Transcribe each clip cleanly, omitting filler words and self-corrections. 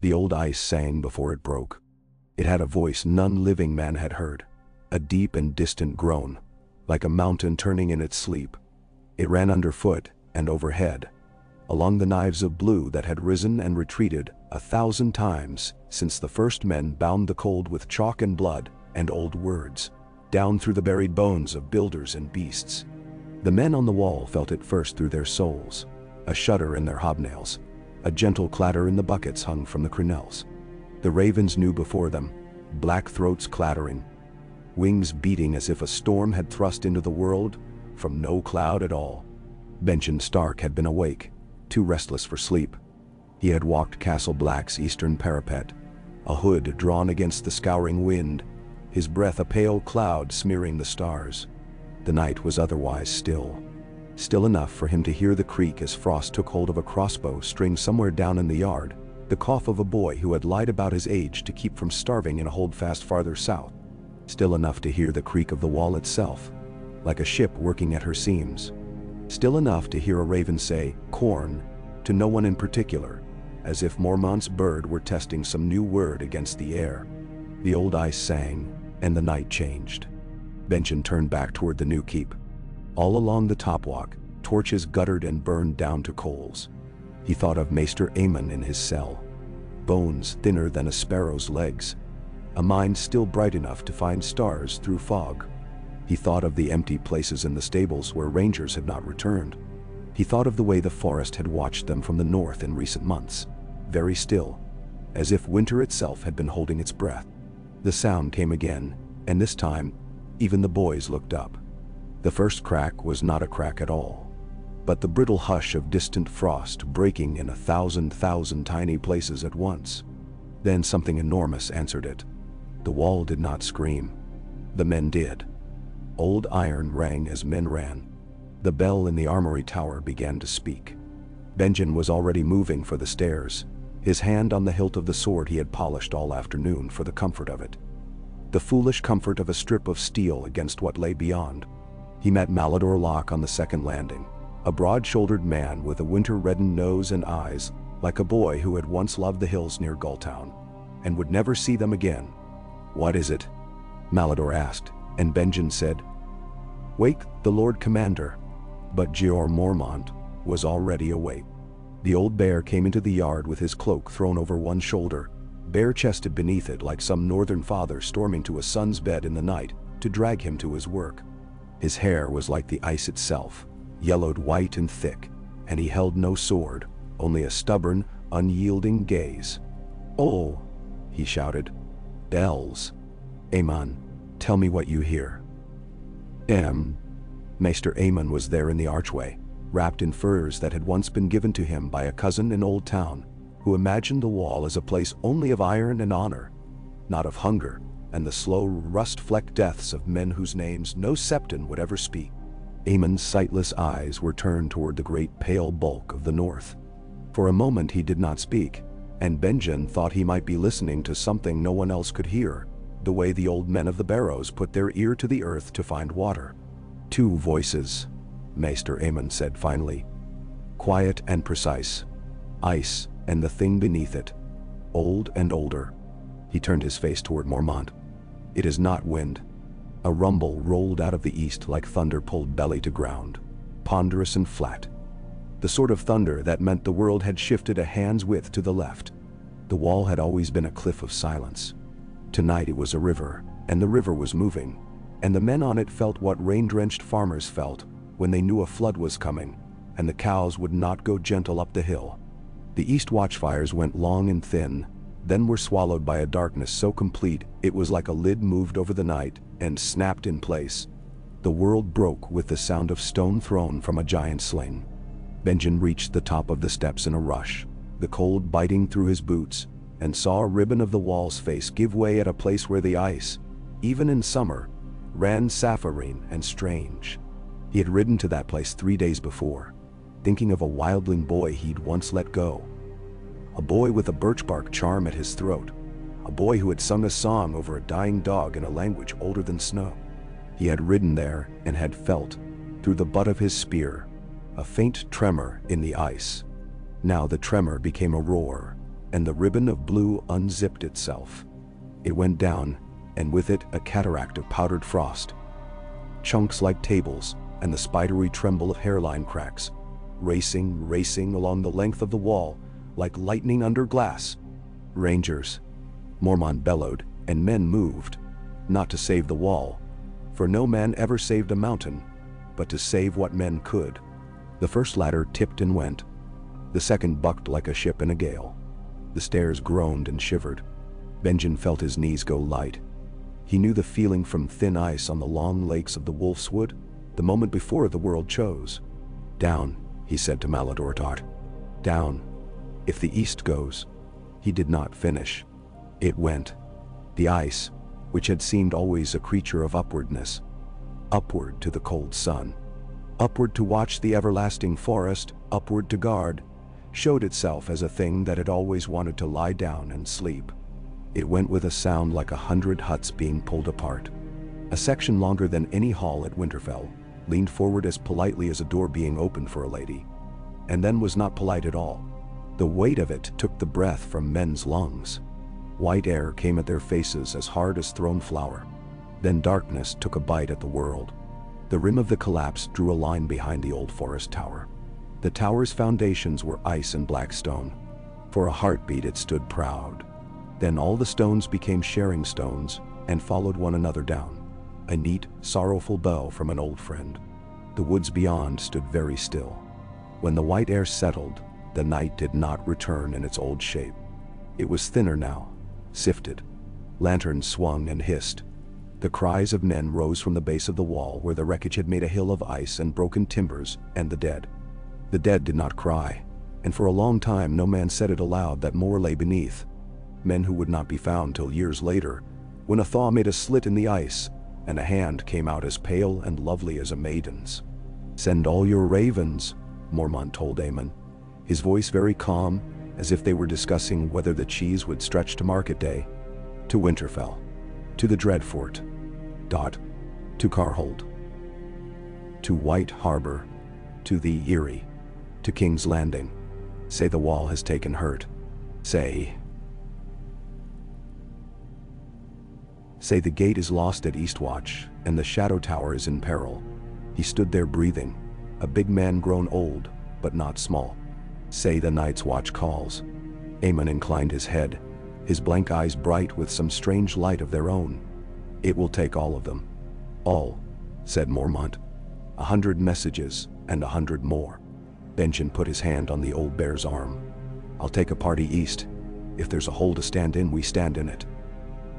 The old ice sang before it broke. It had a voice none living man had heard, a deep and distant groan, like a mountain turning in its sleep. It ran underfoot and overhead, along the knives of blue that had risen and retreated 1,000 times since the first men bound the cold with chalk and blood and old words, down through the buried bones of builders and beasts. The men on the wall felt it first through their souls, a shudder in their hobnails, a gentle clatter in the buckets hung from the crenelles. The ravens knew before them, black throats clattering, wings beating as if a storm had thrust into the world from no cloud at all. Benjen Stark had been awake, too restless for sleep. He had walked Castle Black's eastern parapet, a hood drawn against the scouring wind, his breath a pale cloud smearing the stars. The night was otherwise still enough for him to hear the creak as Frost took hold of a crossbow string somewhere down in the yard, the cough of a boy who had lied about his age to keep from starving in a holdfast farther south. Still enough to hear the creak of the wall itself, like a ship working at her seams. Still enough to hear a raven say, "Corn," to no one in particular, as if Mormont's bird were testing some new word against the air. The old ice sang, and the night changed. Benjen turned back toward the new keep. All along the top walk, torches guttered and burned down to coals. He thought of Maester Aemon in his cell, bones thinner than a sparrow's legs, a mind still bright enough to find stars through fog. He thought of the empty places in the stables where rangers had not returned. He thought of the way the forest had watched them from the north in recent months, very still, as if winter itself had been holding its breath. The sound came again, and this time, even the boys looked up. The first crack was not a crack at all, but the brittle hush of distant frost breaking in 1,000 tiny places at once. Then something enormous answered it. The wall did not scream. The men did. Old iron rang as men ran. The bell in the armory tower began to speak. Benjen was already moving for the stairs, his hand on the hilt of the sword he had polished all afternoon for the comfort of it. The foolish comfort of a strip of steel against what lay beyond. He met Mallador Locke on the second landing, a broad-shouldered man with a winter-reddened nose and eyes, like a boy who had once loved the hills near Gulltown, and would never see them again. "What is it?" Mallador asked, and Benjen said, "Wake the Lord Commander." But Jeor Mormont was already awake. The old bear came into the yard with his cloak thrown over one shoulder, bare-chested beneath it like some northern father storming to a son's bed in the night to drag him to his work. His hair was like the ice itself, yellowed white and thick, and he held no sword, only a stubborn, unyielding gaze. "Oh," he shouted. "Bells. Aemon, tell me what you hear." Maester Aemon was there in the archway, wrapped in furs that had once been given to him by a cousin in Old Town, who imagined the wall as a place only of iron and honor, not of hunger and the slow rust-flecked deaths of men whose names no Septon would ever speak. Aemon's sightless eyes were turned toward the great pale bulk of the north. For a moment he did not speak, and Benjen thought he might be listening to something no one else could hear, the way the old men of the barrows put their ear to the earth to find water. "Two voices," Maester Aemon said finally, "quiet and precise. Ice and the thing beneath it, old and older." He turned his face toward Mormont. "It is not wind." A rumble rolled out of the east like thunder pulled belly to ground, ponderous and flat. The sort of thunder that meant the world had shifted a hand's width to the left. The wall had always been a cliff of silence. Tonight it was a river, and the river was moving, and the men on it felt what rain-drenched farmers felt when they knew a flood was coming, and the cows would not go gentle up the hill. The east watchfires went long and thin, then were swallowed by a darkness so complete it was like a lid moved over the night and snapped in place. The world broke with the sound of stone thrown from a giant sling. Benjen reached the top of the steps in a rush, the cold biting through his boots, and saw a ribbon of the wall's face give way at a place where the ice, even in summer, ran sapphirine and strange. He had ridden to that place 3 days before, thinking of a wildling boy he'd once let go. A boy with a birchbark charm at his throat, a boy who had sung a song over a dying dog in a language older than snow. He had ridden there and had felt, through the butt of his spear, a faint tremor in the ice. Now the tremor became a roar, and the ribbon of blue unzipped itself. It went down, and with it a cataract of powdered frost. Chunks like tables, and the spidery tremble of hairline cracks, racing along the length of the wall, like lightning under glass. Rangers, Mormont bellowed, and men moved, not to save the wall, for no man ever saved a mountain, but to save what men could. The first ladder tipped and went. The second bucked like a ship in a gale. The stairs groaned and shivered. Benjen felt his knees go light. He knew the feeling from thin ice on the long lakes of the Wolf's Wood, the moment before the world chose. Down, he said to Malador Tott. Down. If the east goes. He did not finish. It went. The ice, which had seemed always a creature of upwardness, upward to the cold sun, upward to watch the everlasting forest, upward to guard, showed itself as a thing that had always wanted to lie down and sleep. It went with a sound like 100 huts being pulled apart. A section longer than any hall at Winterfell leaned forward as politely as a door being opened for a lady, and then was not polite at all. The weight of it took the breath from men's lungs. White air came at their faces as hard as thrown flour. Then darkness took a bite at the world. The rim of the collapse drew a line behind the old forest tower. The tower's foundations were ice and black stone. For a heartbeat it stood proud. Then all the stones became sharing stones and followed one another down. A neat, sorrowful bow from an old friend. The woods beyond stood very still. When the white air settled, the night did not return in its old shape. It was thinner now, sifted. Lanterns swung and hissed. The cries of men rose from the base of the wall where the wreckage had made a hill of ice and broken timbers, and the dead. The dead did not cry, and for a long time no man said it aloud that more lay beneath. Men who would not be found till years later, when a thaw made a slit in the ice, and a hand came out as pale and lovely as a maiden's. "Send all your ravens," Mormont told Aemon, his voice very calm, as if they were discussing whether the cheese would stretch to market day, "to Winterfell, to the Dreadfort, to Carhold, to White Harbor, to the Eyrie, to King's Landing. Say the wall has taken hurt. Say the gate is lost at Eastwatch, and the Shadow Tower is in peril." He stood there breathing, a big man grown old, but not small. "Say the Night's Watch calls." Aemon inclined his head, his blank eyes bright with some strange light of their own. "It will take all of them." "All," said Mormont. 100 messages, and 100 more. Benjen put his hand on the old bear's arm. "I'll take a party east. If there's a hole to stand in, we stand in it.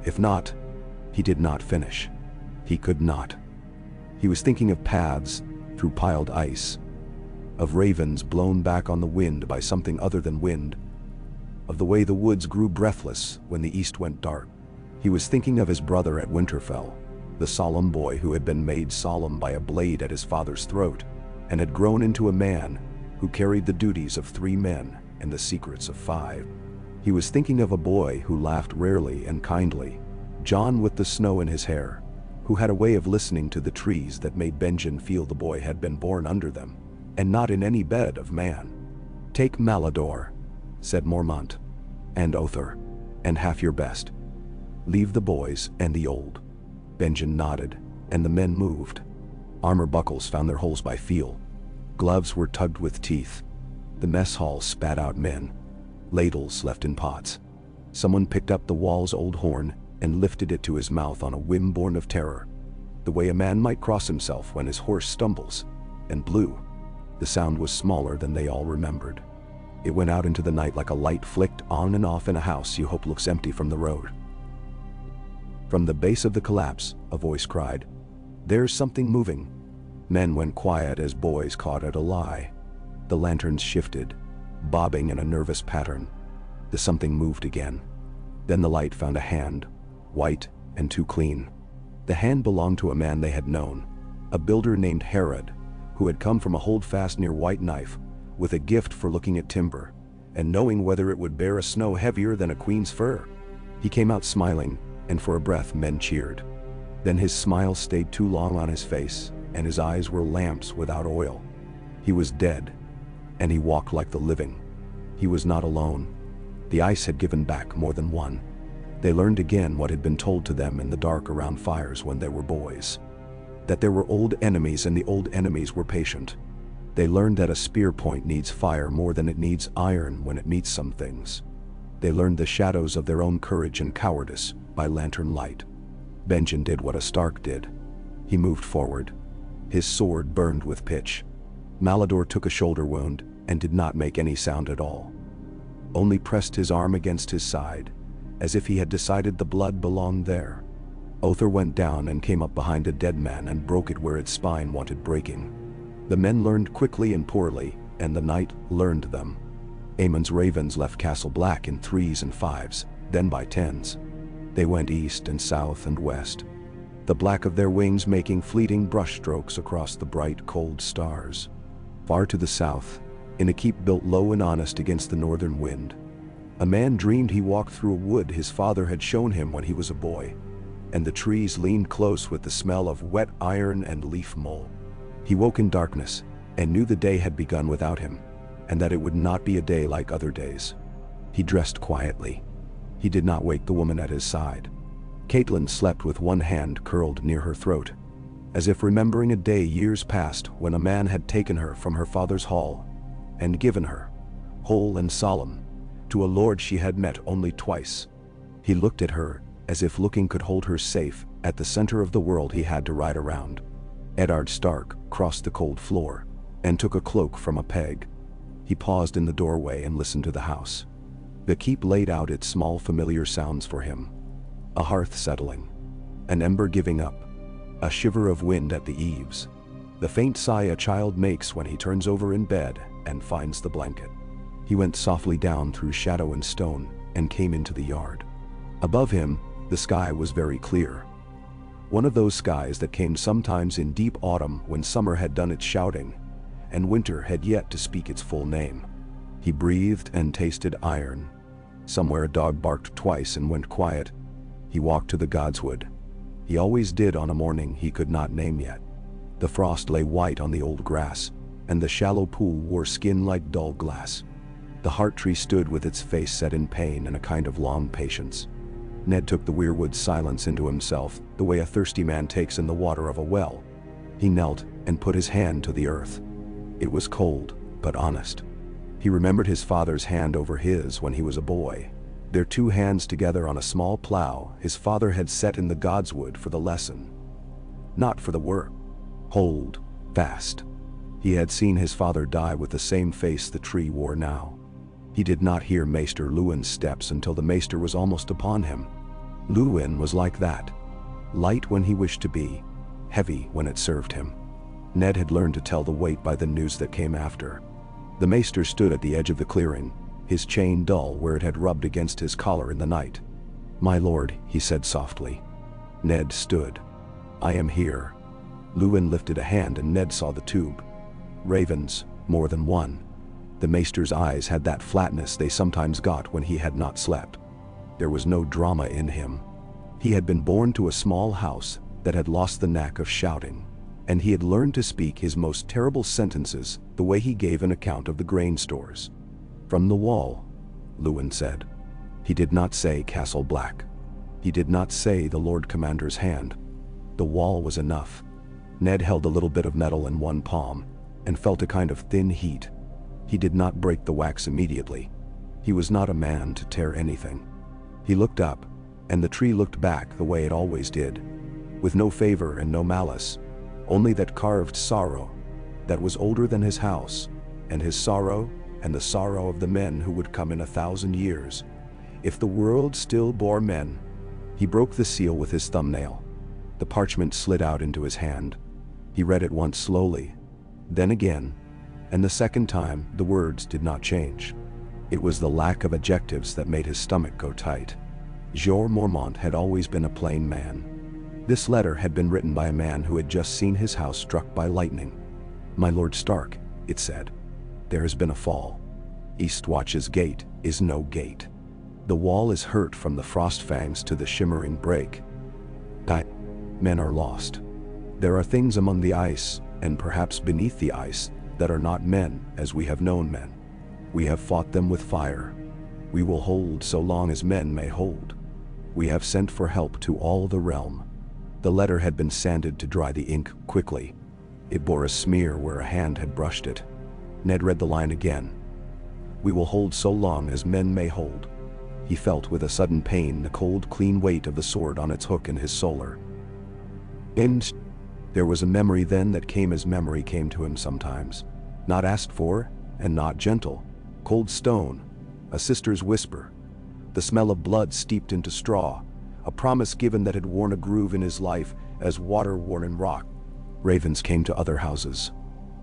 If not..." He did not finish. He could not. He was thinking of paths through piled ice, of ravens blown back on the wind by something other than wind, of the way the woods grew breathless when the east went dark. He was thinking of his brother at Winterfell, the solemn boy who had been made solemn by a blade at his father's throat, and had grown into a man who carried the duties of 3 men and the secrets of 5. He was thinking of a boy who laughed rarely and kindly, John with the snow in his hair, who had a way of listening to the trees that made Benjen feel the boy had been born under them, and not in any bed of man. "Take Malador," said Mormont, "and Othar, and half your best. Leave the boys and the old." Benjen nodded, and the men moved. Armor buckles found their holes by feel. Gloves were tugged with teeth. The mess hall spat out men. Ladles left in pots. Someone picked up the wall's old horn and lifted it to his mouth on a whim born of terror, the way a man might cross himself when his horse stumbles, and blew. The sound was smaller than they all remembered. It went out into the night like a light flicked on and off in a house you hope looks empty from the road. From the base of the collapse, a voice cried, "There's something moving." Men went quiet as boys caught at a lie. The lanterns shifted, bobbing in a nervous pattern. The something moved again. Then the light found a hand, white and too clean. The hand belonged to a man they had known, a builder named Herod, who had come from a holdfast near White Knife, with a gift for looking at timber, and knowing whether it would bear a snow heavier than a queen's fur. He came out smiling, and for a breath men cheered. Then his smile stayed too long on his face, and his eyes were lamps without oil. He was dead, and he walked like the living. He was not alone. The ice had given back more than one. They learned again what had been told to them in the dark around fires when they were boys. That there were old enemies and the old enemies were patient. They learned that a spear point needs fire more than it needs iron when it meets some things. They learned the shadows of their own courage and cowardice by lantern light. Benjen did what a Stark did. He moved forward. His sword burned with pitch. Malador took a shoulder wound and did not make any sound at all. Only pressed his arm against his side, as if he had decided the blood belonged there. Othar went down and came up behind a dead man and broke it where its spine wanted breaking. The men learned quickly and poorly, and the night learned them. Aemon's ravens left Castle Black in 3s and 5s, then by 10s. They went east and south and west, the black of their wings making fleeting brushstrokes across the bright, cold stars. Far to the south, in a keep built low and honest against the northern wind, a man dreamed he walked through a wood his father had shown him when he was a boy, and the trees leaned close with the smell of wet iron and leaf mold. He woke in darkness and knew the day had begun without him, and that it would not be a day like other days. He dressed quietly. He did not wake the woman at his side. Caitlin slept with one hand curled near her throat, as if remembering a day years past when a man had taken her from her father's hall and given her, whole and solemn, to a lord she had met only twice. He looked at her as if looking could hold her safe at the center of the world he had to ride around. Eddard Stark crossed the cold floor and took a cloak from a peg. He paused in the doorway and listened to the house. The keep laid out its small familiar sounds for him. A hearth settling, an ember giving up, a shiver of wind at the eaves, the faint sigh a child makes when he turns over in bed and finds the blanket. He went softly down through shadow and stone and came into the yard. Above him, the sky was very clear. One of those skies that came sometimes in deep autumn when summer had done its shouting, and winter had yet to speak its full name. He breathed and tasted iron. Somewhere a dog barked twice and went quiet. He walked to the godswood. He always did on a morning he could not name yet. The frost lay white on the old grass, and the shallow pool wore skin like dull glass. The heart tree stood with its face set in pain and a kind of long patience. Ned took the weirwood silence into himself, the way a thirsty man takes in the water of a well. He knelt and put his hand to the earth. It was cold, but honest. He remembered his father's hand over his when he was a boy. Their two hands together on a small plow his father had set in the godswood for the lesson, not for the work. Hold fast. He had seen his father die with the same face the tree wore now. He did not hear Maester Luwin's steps until the Maester was almost upon him. Luwin was like that, light when he wished to be, heavy when it served him. Ned had learned to tell the weight by the news that came after. The Maester stood at the edge of the clearing, his chain dull where it had rubbed against his collar in the night. "My lord," he said softly. Ned stood. "I am here." Luwin lifted a hand and Ned saw the tube. Ravens, more than one. The Maester's eyes had that flatness they sometimes got when he had not slept. There was no drama in him. He had been born to a small house that had lost the knack of shouting, and he had learned to speak his most terrible sentences the way he gave an account of the grain stores. "From the wall," Luwin said. He did not say Castle Black. He did not say the Lord Commander's hand. The wall was enough. Ned held a little bit of metal in one palm and felt a kind of thin heat. He did not break the wax immediately. He was not a man to tear anything. He looked up, and the tree looked back the way it always did, with no favor and no malice, only that carved sorrow that was older than his house, and his sorrow and the sorrow of the men who would come in 1,000 years, if the world still bore men. He broke the seal with his thumbnail. The parchment slid out into his hand. He read it once slowly, then again, and the second time the words did not change. It was the lack of adjectives that made his stomach go tight. Jeor Mormont had always been a plain man. This letter had been written by a man who had just seen his house struck by lightning. "My Lord Stark," it said, "there has been a fall. Eastwatch's gate is no gate. The wall is hurt from the frost fangs to the shimmering break. Men are lost. There are things among the ice, and perhaps beneath the ice, that are not men as we have known men. We have fought them with fire. We will hold so long as men may hold. We have sent for help to all the realm. The letter had been sanded to dry the ink quickly. It bore a smear where a hand had brushed it. Ned read the line again. We will hold so long as men may hold. He felt with a sudden pain the cold, clean weight of the sword on its hook in his solar. And there was a memory then that came as memory came to him sometimes. Not asked for, and not gentle. Cold stone, a sister's whisper, the smell of blood steeped into straw, a promise given that had worn a groove in his life as water worn in rock. Ravens came to other houses,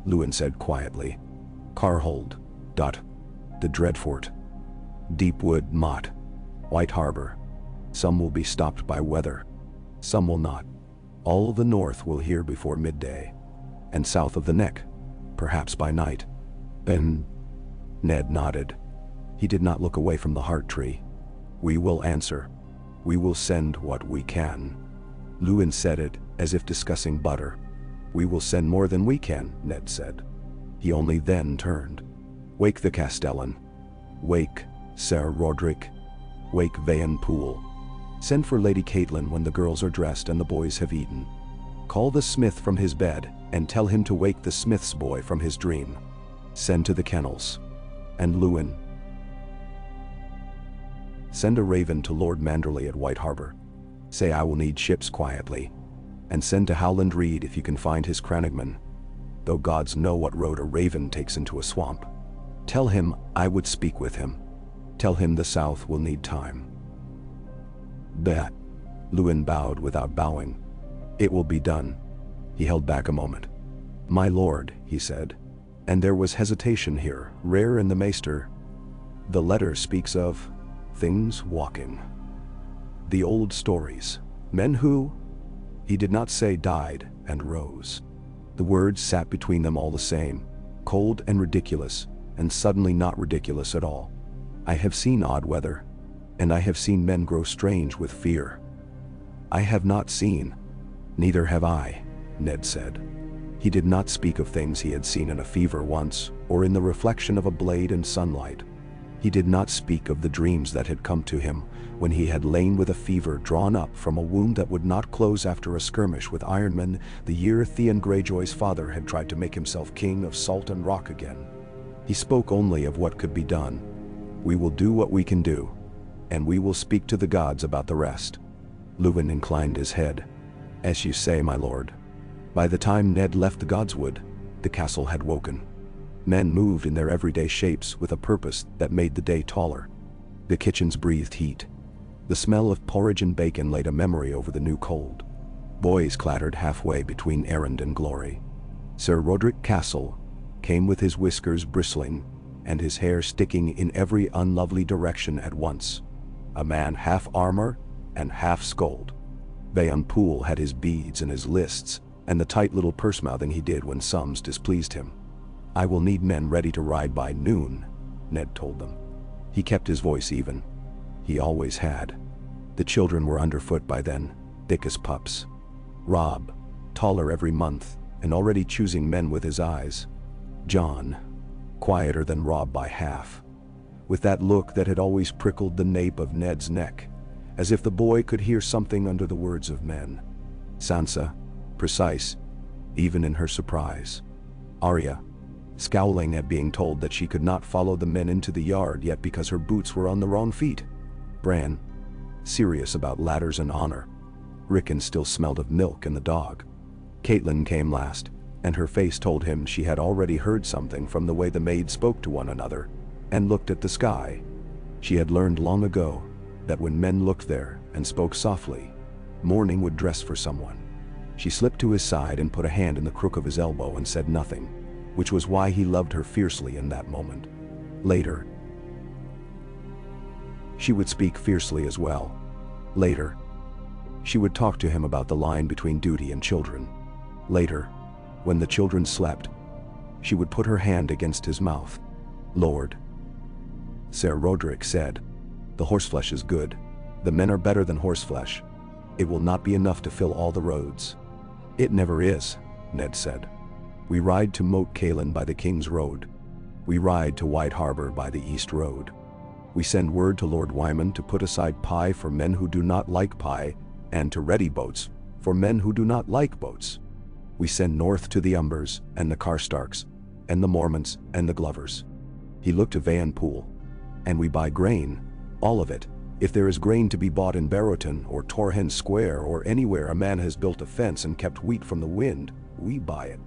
Lewin said quietly. Carhold, the Dreadfort, Deepwood, Mott, White Harbor. Some will be stopped by weather, some will not. All the north will hear before midday, and south of the neck, perhaps by night. Then Ned nodded. He did not look away from the heart tree. We will answer. We will send what we can. Lewin said it as if discussing butter. We will send more than we can, Ned said. He only then turned. Wake the Castellan. Wake Sir Roderick. Wake Vayan Poole. Send for Lady Caitlin when the girls are dressed and the boys have eaten. Call the smith from his bed and tell him to wake the smith's boy from his dream. Send to the kennels. And Lewin, send a raven to Lord Manderley at White Harbor. Say I will need ships quietly. And send to Howland Reed if you can find his crannogman, though gods know what road a raven takes into a swamp. Tell him I would speak with him. Tell him the South will need time. That. Lewin bowed without bowing. It will be done. He held back a moment. My lord, he said, and there was hesitation here, rare in the maester. The letter speaks of things walking. The old stories. Men who, he did not say died and rose. The words sat between them all the same, cold and ridiculous, and suddenly not ridiculous at all. I have seen odd weather, and I have seen men grow strange with fear. I have not seen, neither have I, Ned said. He did not speak of things he had seen in a fever once, or in the reflection of a blade in sunlight. He did not speak of the dreams that had come to him when he had lain with a fever drawn up from a wound that would not close after a skirmish with Ironman the year Theon Greyjoy's father had tried to make himself king of Salt and Rock again. He spoke only of what could be done. We will do what we can do, and we will speak to the gods about the rest. Lewin inclined his head. As you say, my lord. By the time Ned left the Godswood, the castle had woken. Men moved in their everyday shapes with a purpose that made the day taller. The kitchens breathed heat. The smell of porridge and bacon laid a memory over the new cold. Boys clattered halfway between errand and glory. Sir Roderick Castle came with his whiskers bristling and his hair sticking in every unlovely direction at once. A man half armor and half scold. Vayan Poole had his beads and his lists, and the tight little purse-mouthing he did when sums displeased him. I will need men ready to ride by noon, Ned told them. He kept his voice even. He always had. The children were underfoot by then, thick as pups. Rob, taller every month, and already choosing men with his eyes. John, quieter than Rob by half, with that look that had always prickled the nape of Ned's neck, as if the boy could hear something under the words of men. Sansa, precise, even in her surprise. Arya, scowling at being told that she could not follow the men into the yard yet because her boots were on the wrong feet. Bran, serious about ladders and honor. Rickon still smelled of milk and the dog. Caitlin came last, and her face told him she had already heard something from the way the maids spoke to one another, and looked at the sky. She had learned long ago that when men looked there and spoke softly, morning would dress for someone. She slipped to his side and put a hand in the crook of his elbow and said nothing, which was why he loved her fiercely in that moment. Later, she would speak fiercely as well. Later, she would talk to him about the line between duty and children. Later, when the children slept, she would put her hand against his mouth. Lord, Sir Roderick said, the horseflesh is good. The men are better than horseflesh. It will not be enough to fill all the roads. It never is, Ned said. We ride to Moat Cailin by the King's Road. We ride to White Harbor by the East Road. We send word to Lord Wyman to put aside pie for men who do not like pie, and to ready boats for men who do not like boats. We send north to the Umbers and the Carstarks, and the Mormonts and the Glovers. He looked to Van Poole. And we buy grain, all of it. If there is grain to be bought in Barrowton or Torrhen Square or anywhere a man has built a fence and kept wheat from the wind, we buy it.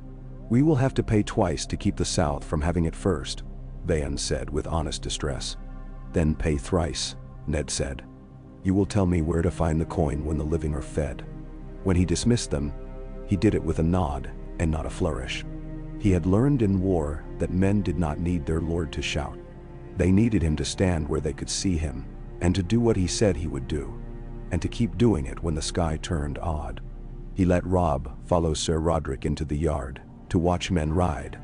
We will have to pay twice to keep the South from having it first, Van said with honest distress. Then pay thrice, Ned said. You will tell me where to find the coin when the living are fed. When he dismissed them, he did it with a nod and not a flourish. He had learned in war that men did not need their lord to shout. They needed him to stand where they could see him, and to do what he said he would do, and to keep doing it when the sky turned odd. He let Rob follow Sir Roderick into the yard to watch men ride.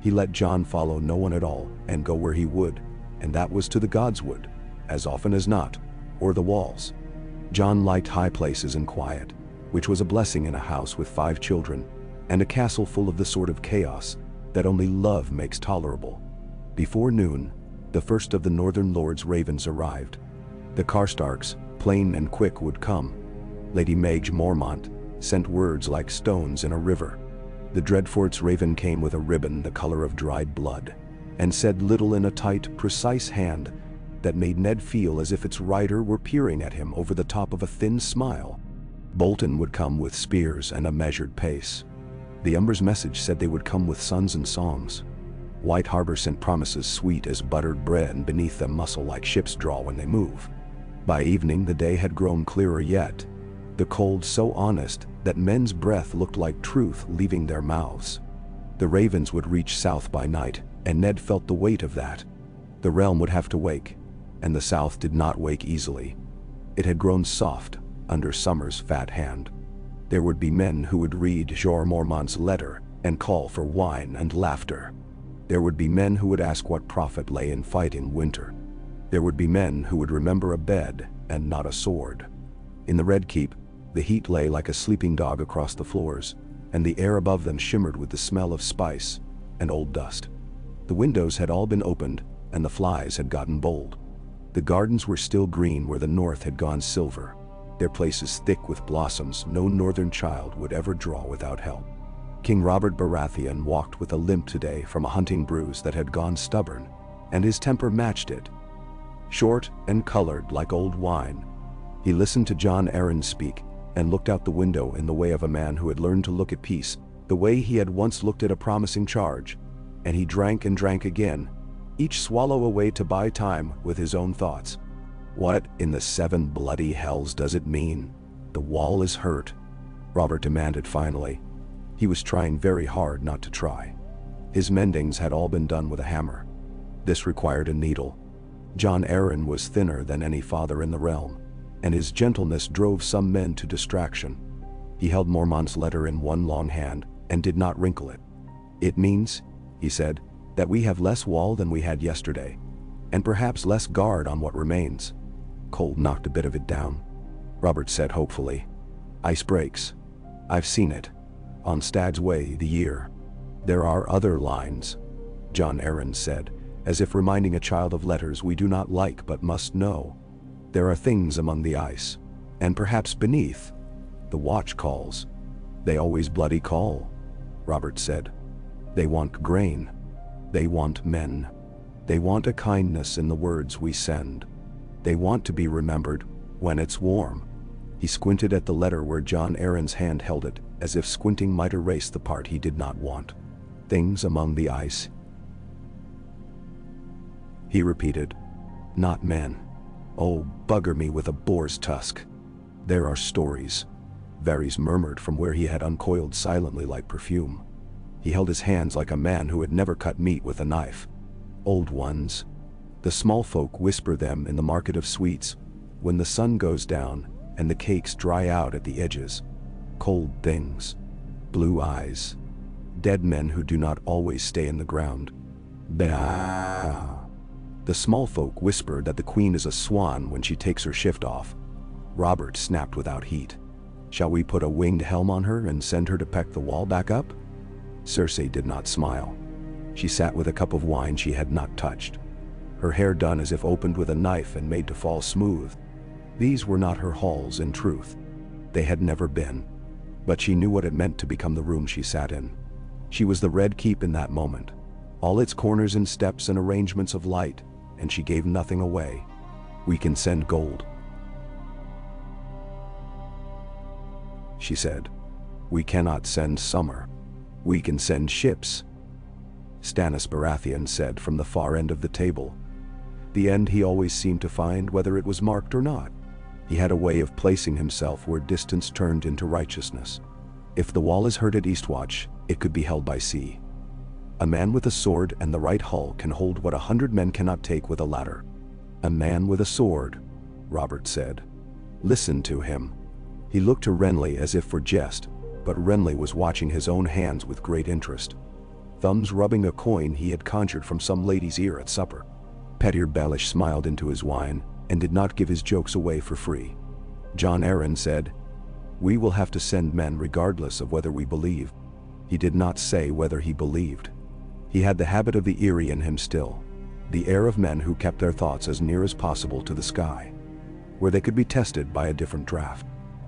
He let John follow no one at all and go where he would, and that was to the godswood, as often as not, or the walls. John liked high places and quiet, which was a blessing in a house with 5 children, and a castle full of the sort of chaos that only love makes tolerable. Before noon, the first of the northern lord's ravens arrived. The Carstarks, plain and quick, would come. Lady Madge Mormont sent words like stones in a river. The Dreadfort's raven came with a ribbon the color of dried blood, and said little in a tight, precise hand that made Ned feel as if its rider were peering at him over the top of a thin smile. Bolton would come with spears and a measured pace. The Umber's message said they would come with sons and songs. White Harbor sent promises sweet as buttered bread, and beneath them muscle like ships draw when they move. By evening the day had grown clearer yet, the cold so honest that men's breath looked like truth leaving their mouths. The ravens would reach south by night, and Ned felt the weight of that. The realm would have to wake, and the South did not wake easily. It had grown soft under summer's fat hand. There would be men who would read Jean Mormont's letter and call for wine and laughter. There would be men who would ask what profit lay in fighting winter. There would be men who would remember a bed and not a sword. In the Red Keep, the heat lay like a sleeping dog across the floors, and the air above them shimmered with the smell of spice and old dust. The windows had all been opened, and the flies had gotten bold. The gardens were still green where the north had gone silver, their places thick with blossoms no northern child would ever draw without help. King Robert Baratheon walked with a limp today from a hunting bruise that had gone stubborn, and his temper matched it. Short and colored like old wine, he listened to Jon Arryn speak and looked out the window in the way of a man who had learned to look at peace the way he had once looked at a promising charge, and he drank and drank again, each swallow away to buy time with his own thoughts. What in the 7 bloody hells does it mean? The wall is hurt, Robert demanded finally. He was trying very hard not to try. His mendings had all been done with a hammer. This required a needle. Jon Arryn was thinner than any father in the realm, and his gentleness drove some men to distraction. He held Mormont's letter in one long hand and did not wrinkle it. It means, he said, that we have less wall than we had yesterday, and perhaps less guard on what remains. Cold knocked a bit of it down. Robert said hopefully, "Ice breaks. I've seen it. On Stag's Way the year. There are other lines," Jon Arryn said, as if reminding a child of letters we do not like but must know. "There are things among the ice, and perhaps beneath. The watch calls. They always bloody call," Robert said. "They want grain. They want men. They want a kindness in the words we send. They want to be remembered when it's warm." He squinted at the letter where Jon Arryn's hand held it, as if squinting might erase the part he did not want. "Things among the ice," he repeated. "Not men. Oh, bugger me with a boar's tusk. There are stories," Varys murmured from where he had uncoiled silently like perfume. He held his hands like a man who had never cut meat with a knife. "Old ones. The small folk whisper them in the market of sweets, when the sun goes down and the cakes dry out at the edges. Cold things. Blue eyes. Dead men who do not always stay in the ground. Bah. The small folk whisper that the queen is a swan when she takes her shift off." Robert snapped without heat. "Shall we put a winged helm on her and send her to peck the wall back up?" Cersei did not smile. She sat with a cup of wine she had not touched. her hair done as if opened with a knife and made to fall smooth. These were not her halls in truth. They had never been. But she knew what it meant to become the room she sat in. She was the Red Keep in that moment, all its corners and steps and arrangements of light, and she gave nothing away. "We can send gold," she said. "We cannot send summer. We can send ships," Stannis Baratheon said from the far end of the table. The end he always seemed to find, whether it was marked or not. He had a way of placing himself where distance turned into righteousness. If the wall is heard at Eastwatch, it could be held by sea. A man with a sword and the right hull can hold what 100 men cannot take with a ladder. "A man with a sword," Robert said. "Listen to him." He looked to Renly as if for jest, but Renly was watching his own hands with great interest, thumbs rubbing a coin he had conjured from some lady's ear at supper. Petyr Baelish smiled into his wine and did not give his jokes away for free. Jon Arryn said, "We will have to send men regardless of whether we believe." He did not say whether he believed. He had the habit of the eerie in him still, the air of men who kept their thoughts as near as possible to the sky, where they could be tested by a different draft.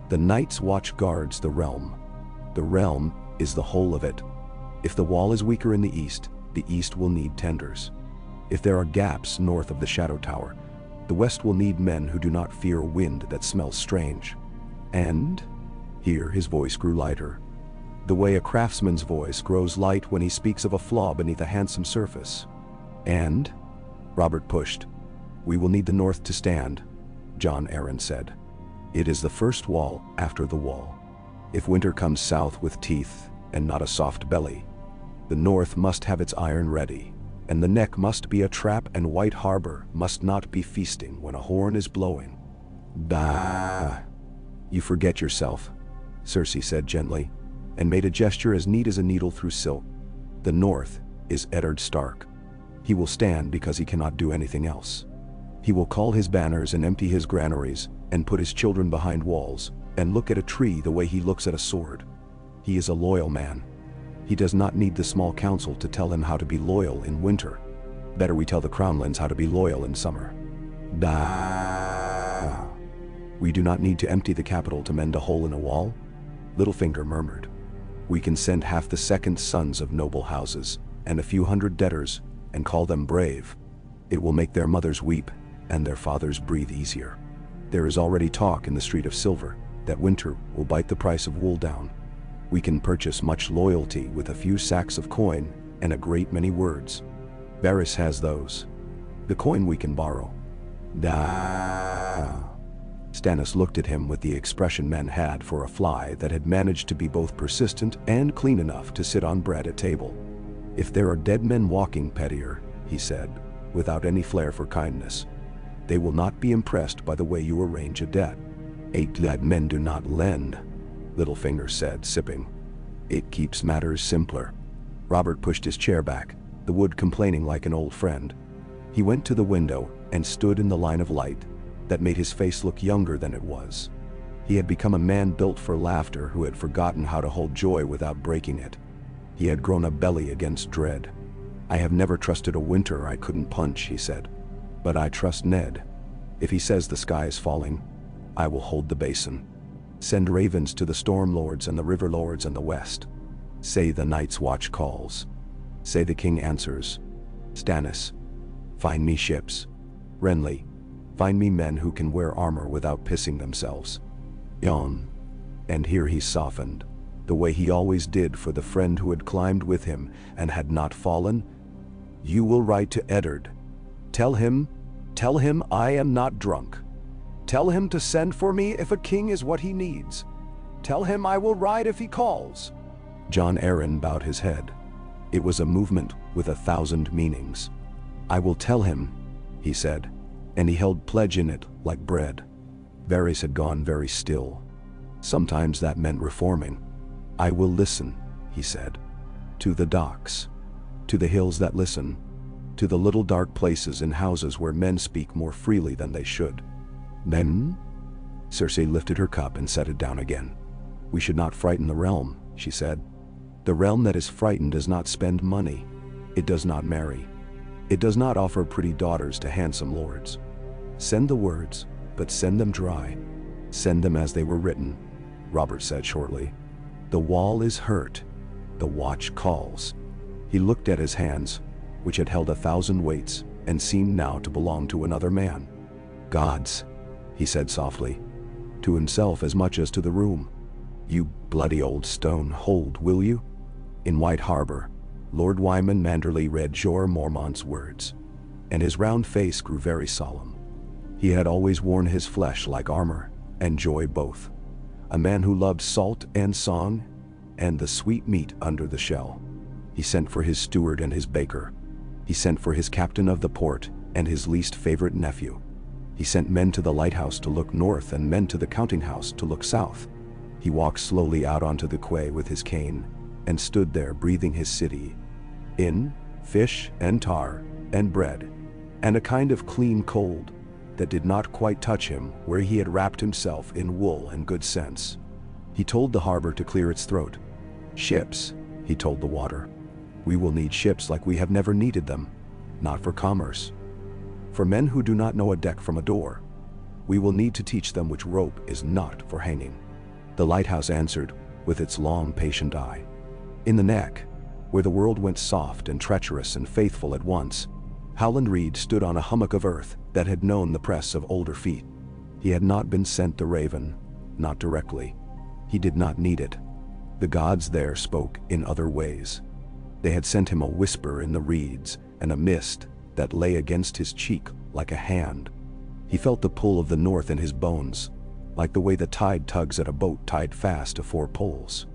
The Night's Watch guards the realm. The realm is the whole of it. If the wall is weaker in the east will need tenders. If there are gaps north of the Shadow Tower, the west will need men who do not fear wind that smells strange. And, here his voice grew lighter, the way a craftsman's voice grows light when he speaks of a flaw beneath a handsome surface. And, Robert pushed, "We will need the north to stand," Jon Arryn said. "It is the first wall after the wall. If winter comes south with teeth and not a soft belly, the north must have its iron ready, and the neck must be a trap, and White Harbor must not be feasting when a horn is blowing." "Bah! You forget yourself," Cersei said gently, and made a gesture as neat as a needle through silk. "The north is Eddard Stark. He will stand because he cannot do anything else. He will call his banners and empty his granaries and put his children behind walls and look at a tree the way he looks at a sword. He is a loyal man. He does not need the small council to tell him how to be loyal in winter. Better we tell the Crownlands how to be loyal in summer." "Da. We do not need to empty the capital to mend a hole in a wall," Littlefinger murmured. "We can send half the second sons of noble houses and a few hundred debtors and call them brave. It will make their mothers weep and their fathers breathe easier. There is already talk in the Street of Silver that winter will bite the price of wool down. We can purchase much loyalty with a few sacks of coin and a great many words. Varys has those. The coin we can borrow." "Da." Stannis looked at him with the expression men had for a fly that had managed to be both persistent and clean enough to sit on bread at table. "If there are dead men walking, Petyr," he said, without any flair for kindness, "they will not be impressed by the way you arrange a debt." "Eight dead men do not lend," Littlefinger said, sipping. "It keeps matters simpler." Robert pushed his chair back, the wood complaining like an old friend. He went to the window and stood in the line of light that made his face look younger than it was. He had become a man built for laughter who had forgotten how to hold joy without breaking it. He had grown a belly against dread. "I have never trusted a winter I couldn't punch," he said. "But I trust Ned. If he says the sky is falling, I will hold the basin. Send ravens to the Storm Lords and the River Lords and the West. Say the Night's Watch calls. Say the King answers. Stannis, find me ships. Renly, find me men who can wear armor without pissing themselves. Jon." And here he softened, the way he always did for the friend who had climbed with him and had not fallen. "You will write to Eddard. Tell him I am not drunk. Tell him to send for me if a king is what he needs. Tell him I will ride if he calls." Jon Arryn bowed his head. It was a movement with 1,000 meanings. "I will tell him," he said, and he held pledge in it like bread. Varys had gone very still. Sometimes that meant reforming. "I will listen," he said. "To the docks. To the hills that listen. To the little dark places in houses where men speak more freely than they should." "Then?" Cersei lifted her cup and set it down again. "We should not frighten the realm," she said. "The realm that is frightened does not spend money. It does not marry. It does not offer pretty daughters to handsome lords. Send the words, but send them dry. Send them as they were written, Robert said shortly. The wall is hurt. The watch calls. He looked at his hands, which had held 1,000 weights, and seemed now to belong to another man. Gods, he said softly, to himself as much as to the room. You bloody old stone, hold, will you? In White Harbor, Lord Wyman Manderley read Jorah Mormont's words, and his round face grew very solemn. He had always worn his flesh like armor, and joy both. A man who loved salt and song, and the sweet meat under the shell. He sent for his steward and his baker. He sent for his captain of the port and his least favorite nephew. He sent men to the lighthouse to look north and men to the counting house to look south. He walked slowly out onto the quay with his cane, and stood there breathing his city in, fish and tar and bread, and a kind of clean cold that did not quite touch him where he had wrapped himself in wool and good sense. He told the harbor to clear its throat. Ships, he told the water. We will need ships like we have never needed them, not for commerce. For men who do not know a deck from a door, we will need to teach them which rope is not for hanging. The lighthouse answered with its long, patient eye. In the neck, where the world went soft and treacherous and faithful at once, Howland Reed stood on a hummock of earth that had known the press of older feet. He had not been sent the raven, not directly. He did not need it. The gods there spoke in other ways. They had sent him a whisper in the reeds and a mist that lay against his cheek like a hand. He felt the pull of the north in his bones, like the way the tide tugs at a boat tied fast to 4 poles.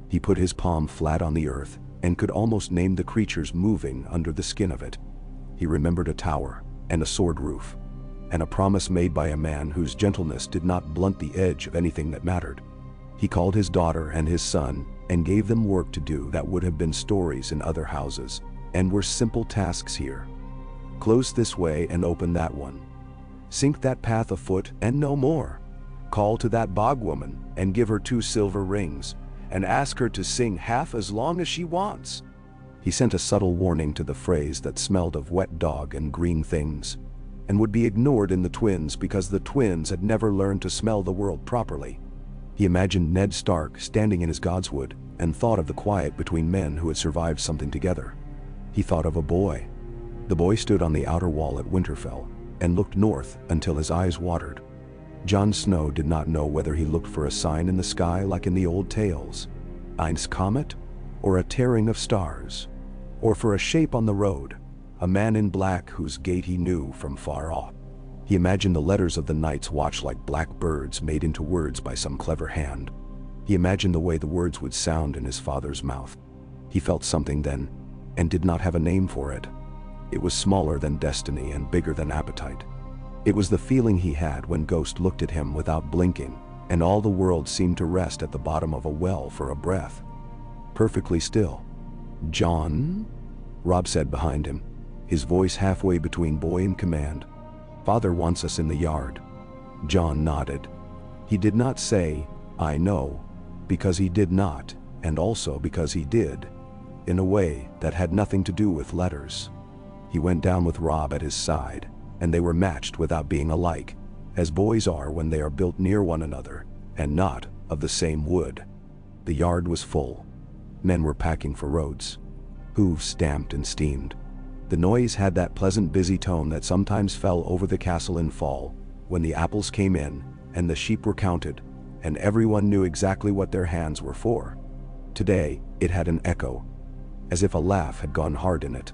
He put his palm flat on the earth and could almost name the creatures moving under the skin of it. He remembered a tower and a sword roof, and a promise made by a man whose gentleness did not blunt the edge of anything that mattered. He called his daughter and his son and gave them work to do that would have been stories in other houses and were simple tasks here. Close this way and open that one. Sink that path afoot and no more. Call to that bogwoman and give her 2 silver rings, and ask her to sing half as long as she wants. He sent a subtle warning to the phrase that smelled of wet dog and green things, and would be ignored in the twins because the twins had never learned to smell the world properly. He imagined Ned Stark standing in his godswood and thought of the quiet between men who had survived something together. He thought of a boy. The boy stood on the outer wall at Winterfell and looked north until his eyes watered. Jon Snow did not know whether he looked for a sign in the sky like in the old tales, Ein's comet, or a tearing of stars, or for a shape on the road, a man in black whose gait he knew from far off. He imagined the letters of the Night's Watch like black birds made into words by some clever hand. He imagined the way the words would sound in his father's mouth. He felt something then, and did not have a name for it. It was smaller than destiny and bigger than appetite. It was the feeling he had when Ghost looked at him without blinking, and all the world seemed to rest at the bottom of a well for a breath. Perfectly still. "Jon?" Robb said behind him, his voice halfway between boy and command. "Father wants us in the yard." Jon nodded. He did not say, "I know," because he did not, and also because he did, in a way that had nothing to do with letters. He went down with Robb at his side, and they were matched without being alike, as boys are when they are built near one another, and not of the same wood. The yard was full. Men were packing for roads. Hooves stamped and steamed. The noise had that pleasant busy tone that sometimes fell over the castle in fall, when the apples came in, and the sheep were counted, and everyone knew exactly what their hands were for. Today, it had an echo, as if a laugh had gone hard in it.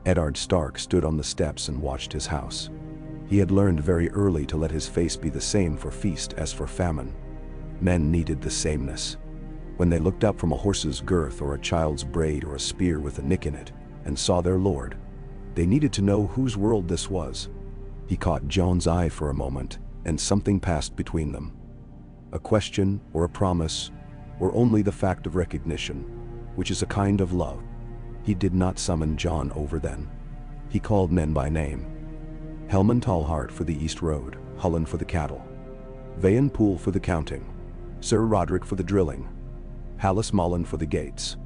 Eddard Stark stood on the steps and watched his house. He had learned very early to let his face be the same for feast as for famine. Men needed the sameness. When they looked up from a horse's girth or a child's braid or a spear with a nick in it, and saw their lord, they needed to know whose world this was. He caught Jon's eye for a moment, and something passed between them. A question or a promise, or only the fact of recognition, which is a kind of love. He did not summon Jon over then. He called men by name. Helman Tallhart for the East Road, Hullen for the cattle, Vayan Poole for the counting, Sir Roderick for the drilling, Hallis Mullen for the gates.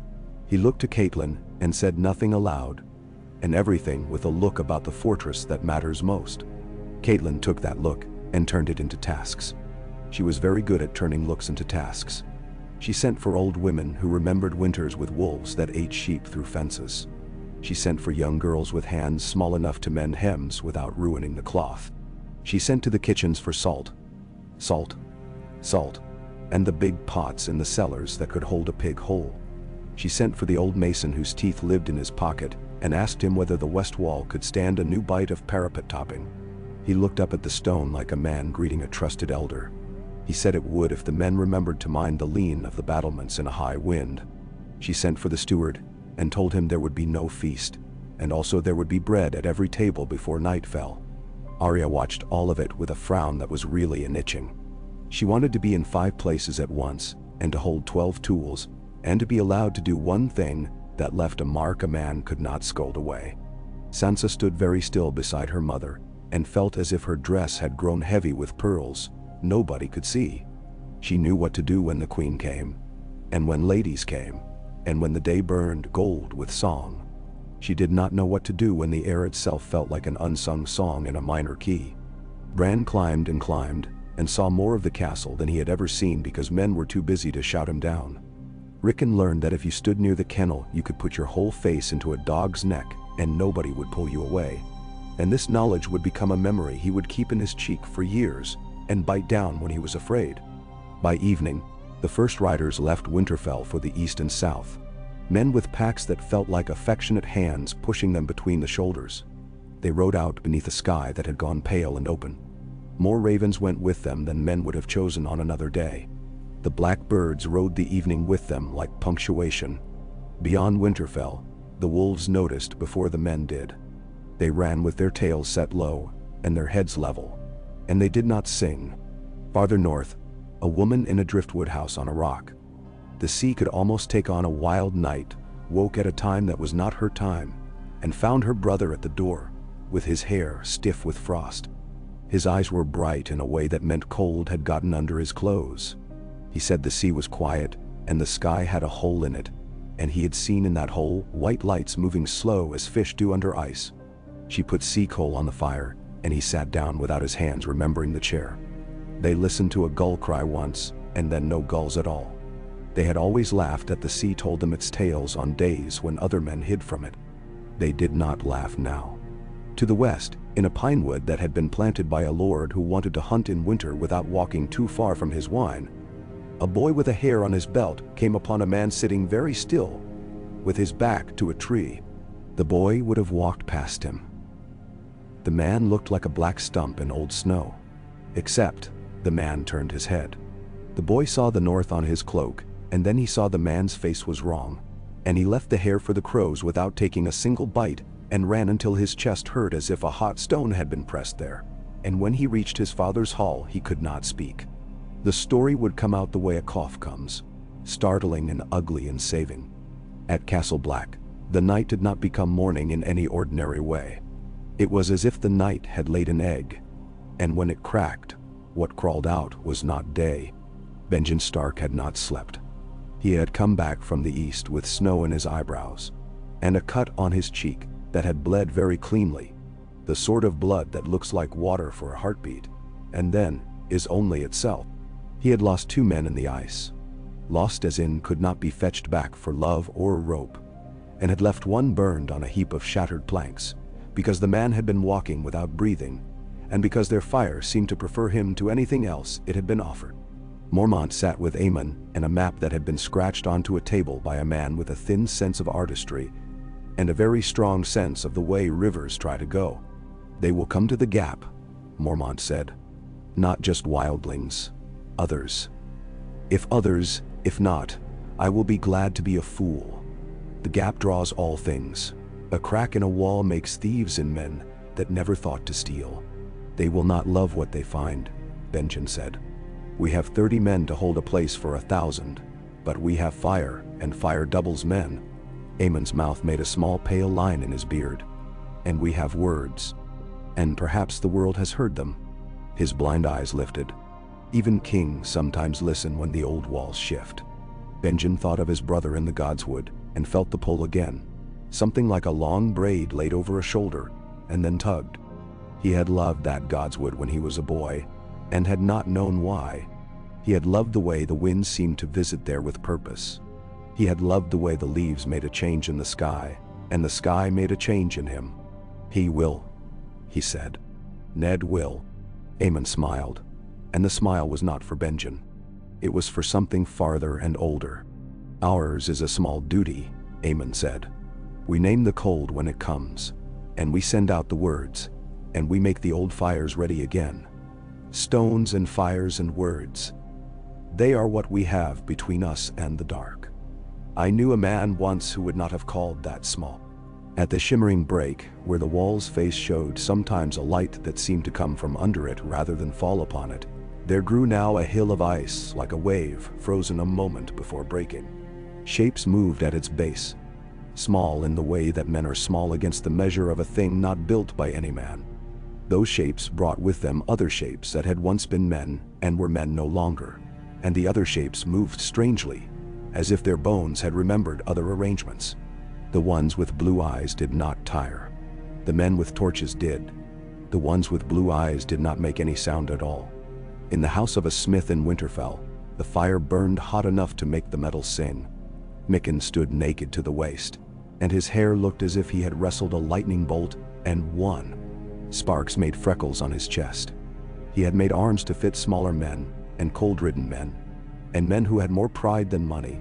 He looked to Catelyn and said nothing aloud, and everything with a look about the fortress that matters most. Caitlin took that look and turned it into tasks. She was very good at turning looks into tasks. She sent for old women who remembered winters with wolves that ate sheep through fences. She sent for young girls with hands small enough to mend hems without ruining the cloth. She sent to the kitchens for salt, and the big pots in the cellars that could hold a pig whole. She sent for the old mason whose teeth lived in his pocket and asked him whether the west wall could stand a new bite of parapet topping. He looked up at the stone like a man greeting a trusted elder. He said it would if the men remembered to mind the lean of the battlements in a high wind. She sent for the steward and told him there would be no feast, and also there would be bread at every table before night fell. Arya watched all of it with a frown that was really an itching. She wanted to be in 5 places at once, and to hold 12 tools, and to be allowed to do one thing that left a mark a man could not scold away. Sansa stood very still beside her mother, and felt as if her dress had grown heavy with pearls nobody could see. She knew what to do when the queen came, and when ladies came, and when the day burned gold with song. She did not know what to do when the air itself felt like an unsung song in a minor key. Bran climbed and saw more of the castle than he had ever seen because men were too busy to shout him down. Rickon learned that if you stood near the kennel, you could put your whole face into a dog's neck and nobody would pull you away. And this knowledge would become a memory he would keep in his cheek for years and bite down when he was afraid. By evening, the first riders left Winterfell for the east and south, men with packs that felt like affectionate hands pushing them between the shoulders. They rode out beneath a sky that had gone pale and open. More ravens went with them than men would have chosen on another day. The black birds rode the evening with them like punctuation. Beyond Winterfell, the wolves noticed before the men did. They ran with their tails set low and their heads level, and they did not sing. Farther north, a woman in a driftwood house on a rock. The sea could almost take on a wild night, woke at a time that was not her time, and found her brother at the door, with his hair stiff with frost. His eyes were bright in a way that meant cold had gotten under his clothes. He said the sea was quiet, and the sky had a hole in it, and he had seen in that hole white lights moving slow as fish do under ice. She put sea coal on the fire, and he sat down without his hands, remembering the chair. They listened to a gull cry once, and then no gulls at all. They had always laughed at the sea told them its tales on days when other men hid from it. They did not laugh now. To the west, in a pine wood that had been planted by a lord who wanted to hunt in winter without walking too far from his wine, a boy with a hair on his belt came upon a man sitting very still, with his back to a tree. The boy would have walked past him. The man looked like a black stump in old snow. Except, the man turned his head. The boy saw the north on his cloak, and then he saw the man's face was wrong, and he left the hare for the crows without taking a single bite, and ran until his chest hurt as if a hot stone had been pressed there. And when he reached his father's hall, he could not speak. The story would come out the way a cough comes, startling and ugly and saving. At Castle Black, the night did not become morning in any ordinary way. It was as if the night had laid an egg, and when it cracked, what crawled out was not day. Benjen Stark had not slept. He had come back from the east with snow in his eyebrows, and a cut on his cheek that had bled very cleanly, the sort of blood that looks like water for a heartbeat, and then is only itself. He had lost 2 men in the ice, lost as in could not be fetched back for love or rope, and had left one burned on a heap of shattered planks, because the man had been walking without breathing, and because their fire seemed to prefer him to anything else it had been offered. Mormont sat with Aemon and a map that had been scratched onto a table by a man with a thin sense of artistry and a very strong sense of the way rivers try to go. They will come to the gap, Mormont said. Not just wildlings, others. If not, I will be glad to be a fool. The gap draws all things. A crack in a wall makes thieves in men that never thought to steal. They will not love what they find, Benjen said. We have 30 men to hold a place for 1,000, but we have fire, and fire doubles men. Aemon's mouth made a small pale line in his beard. And we have words. And perhaps the world has heard them. His blind eyes lifted. Even kings sometimes listen when the old walls shift. Benjen thought of his brother in the Godswood and felt the pull again. something like a long braid laid over a shoulder and then tugged. He had loved that godswood when he was a boy, and had not known why. He had loved the way the wind seemed to visit there with purpose. He had loved the way the leaves made a change in the sky, and the sky made a change in him. "He will," he said. "Ned will." Eamon smiled, and the smile was not for Benjen. It was for something farther and older. "Ours is a small duty," Eamon said. "We name the cold when it comes, and we send out the words, and we make the old fires ready again. Stones and fires and words. They are what we have between us and the dark. I knew a man once who would not have called that small." At the shimmering break, where the wall's face showed sometimes a light that seemed to come from under it rather than fall upon it, there grew now a hill of ice like a wave frozen a moment before breaking. Shapes moved at its base, small in the way that men are small against the measure of a thing not built by any man. Those shapes brought with them other shapes that had once been men and were men no longer, and the other shapes moved strangely, as if their bones had remembered other arrangements. The ones with blue eyes did not tire. The men with torches did. The ones with blue eyes did not make any sound at all. In the house of a smith in Winterfell, the fire burned hot enough to make the metal sing. Mikken stood naked to the waist, and his hair looked as if he had wrestled a lightning bolt and won. Sparks made freckles on his chest. He had made arms to fit smaller men, and cold-ridden men, and men who had more pride than money,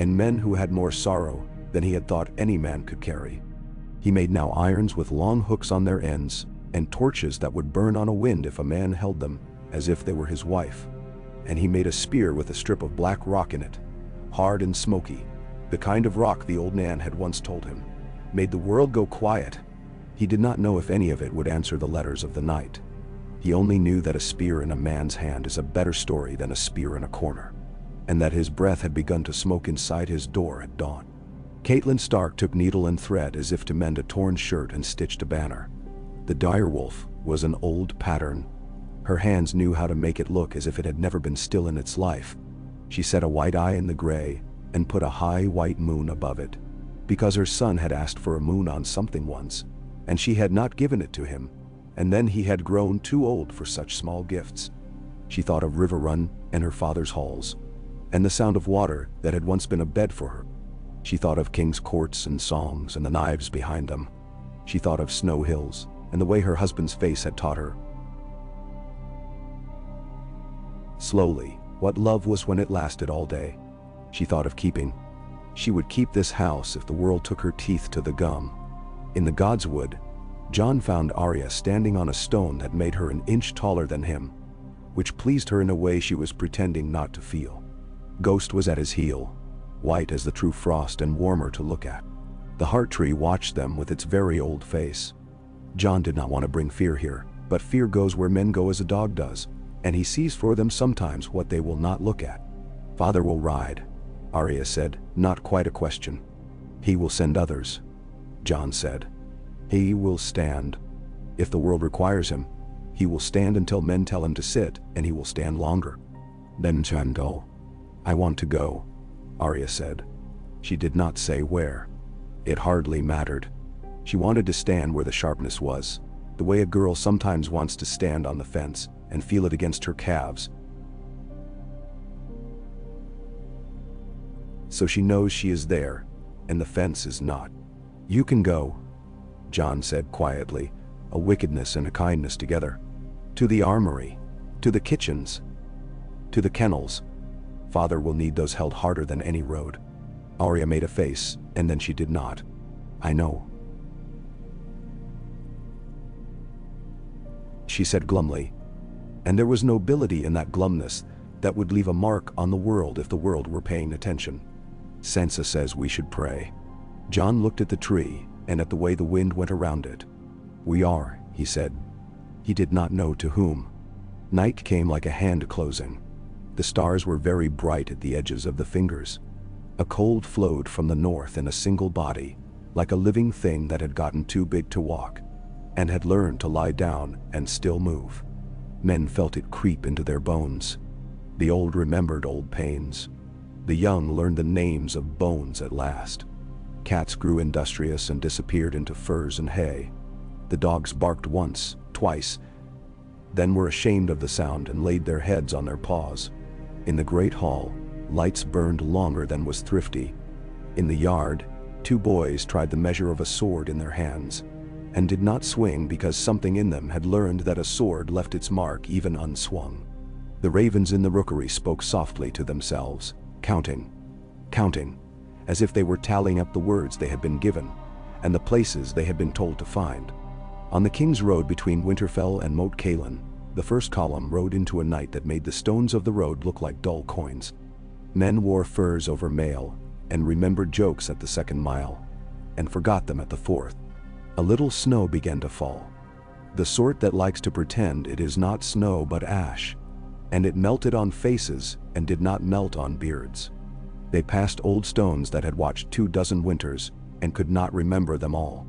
and men who had more sorrow than he had thought any man could carry. He made now irons with long hooks on their ends, and torches that would burn on a wind if a man held them, as if they were his wife. And he made a spear with a strip of black rock in it, hard and smoky, the kind of rock the old man had once told him made the world go quiet. He did not know if any of it would answer the letters of the night. He only knew that a spear in a man's hand is a better story than a spear in a corner, and that his breath had begun to smoke inside his door at dawn. Catelyn Stark took needle and thread as if to mend a torn shirt and stitched a banner. The direwolf was an old pattern. Her hands knew how to make it look as if it had never been still in its life. She set a white eye in the gray and put a high white moon above it, because her son had asked for a moon on something once, and she had not given it to him, and then he had grown too old for such small gifts. She thought of Riverrun and her father's halls, and the sound of water that had once been a bed for her. She thought of king's courts and songs and the knives behind them. She thought of snow hills and the way her husband's face had taught her. Slowly, what love was when it lasted all day. She thought of keeping. She would keep this house if the world took her teeth to the gum. In the Godswood, Jon found Arya standing on a stone that made her an inch taller than him, which pleased her in a way she was pretending not to feel. Ghost was at his heel, white as the true frost and warmer to look at. The heart tree watched them with its very old face. Jon did not want to bring fear here, but fear goes where men go as a dog does, and he sees for them sometimes what they will not look at. "Father will ride," Arya said, not quite a question. "He will send others," Jon said. "He will stand. If the world requires him, he will stand until men tell him to sit, and he will stand longer." Then Chandol. "I want to go," Arya said. She did not say where. It hardly mattered. She wanted to stand where the sharpness was, the way a girl sometimes wants to stand on the fence and feel it against her calves, so she knows she is there, and the fence is not. "You can go," Jon said quietly, a wickedness and a kindness together. "To the armory, to the kitchens, to the kennels. Father will need those held harder than any road." Arya made a face, and then she did not. "I know," she said glumly, and there was nobility in that glumness that would leave a mark on the world if the world were paying attention. "Sansa says we should pray." Jon looked at the tree and at the way the wind went around it. "We are," he said. He did not know to whom. Night came like a hand closing. The stars were very bright at the edges of the fingers. A cold flowed from the north in a single body, like a living thing that had gotten too big to walk, and had learned to lie down and still move. Men felt it creep into their bones. The old remembered old pains. The young learned the names of bones at last. Cats grew industrious and disappeared into furs and hay. The dogs barked once, twice, then were ashamed of the sound and laid their heads on their paws. In the great hall, lights burned longer than was thrifty. In the yard, 2 boys tried the measure of a sword in their hands, and did not swing because something in them had learned that a sword left its mark even unswung. The ravens in the rookery spoke softly to themselves, counting, as if they were tallying up the words they had been given, and the places they had been told to find. On the King's Road between Winterfell and Moat Cailin, the first column rode into a night that made the stones of the road look like dull coins. Men wore furs over mail, and remembered jokes at the 2nd mile, and forgot them at the 4th. A little snow began to fall, the sort that likes to pretend it is not snow but ash, and it melted on faces and did not melt on beards. They passed old stones that had watched 24 winters and could not remember them all.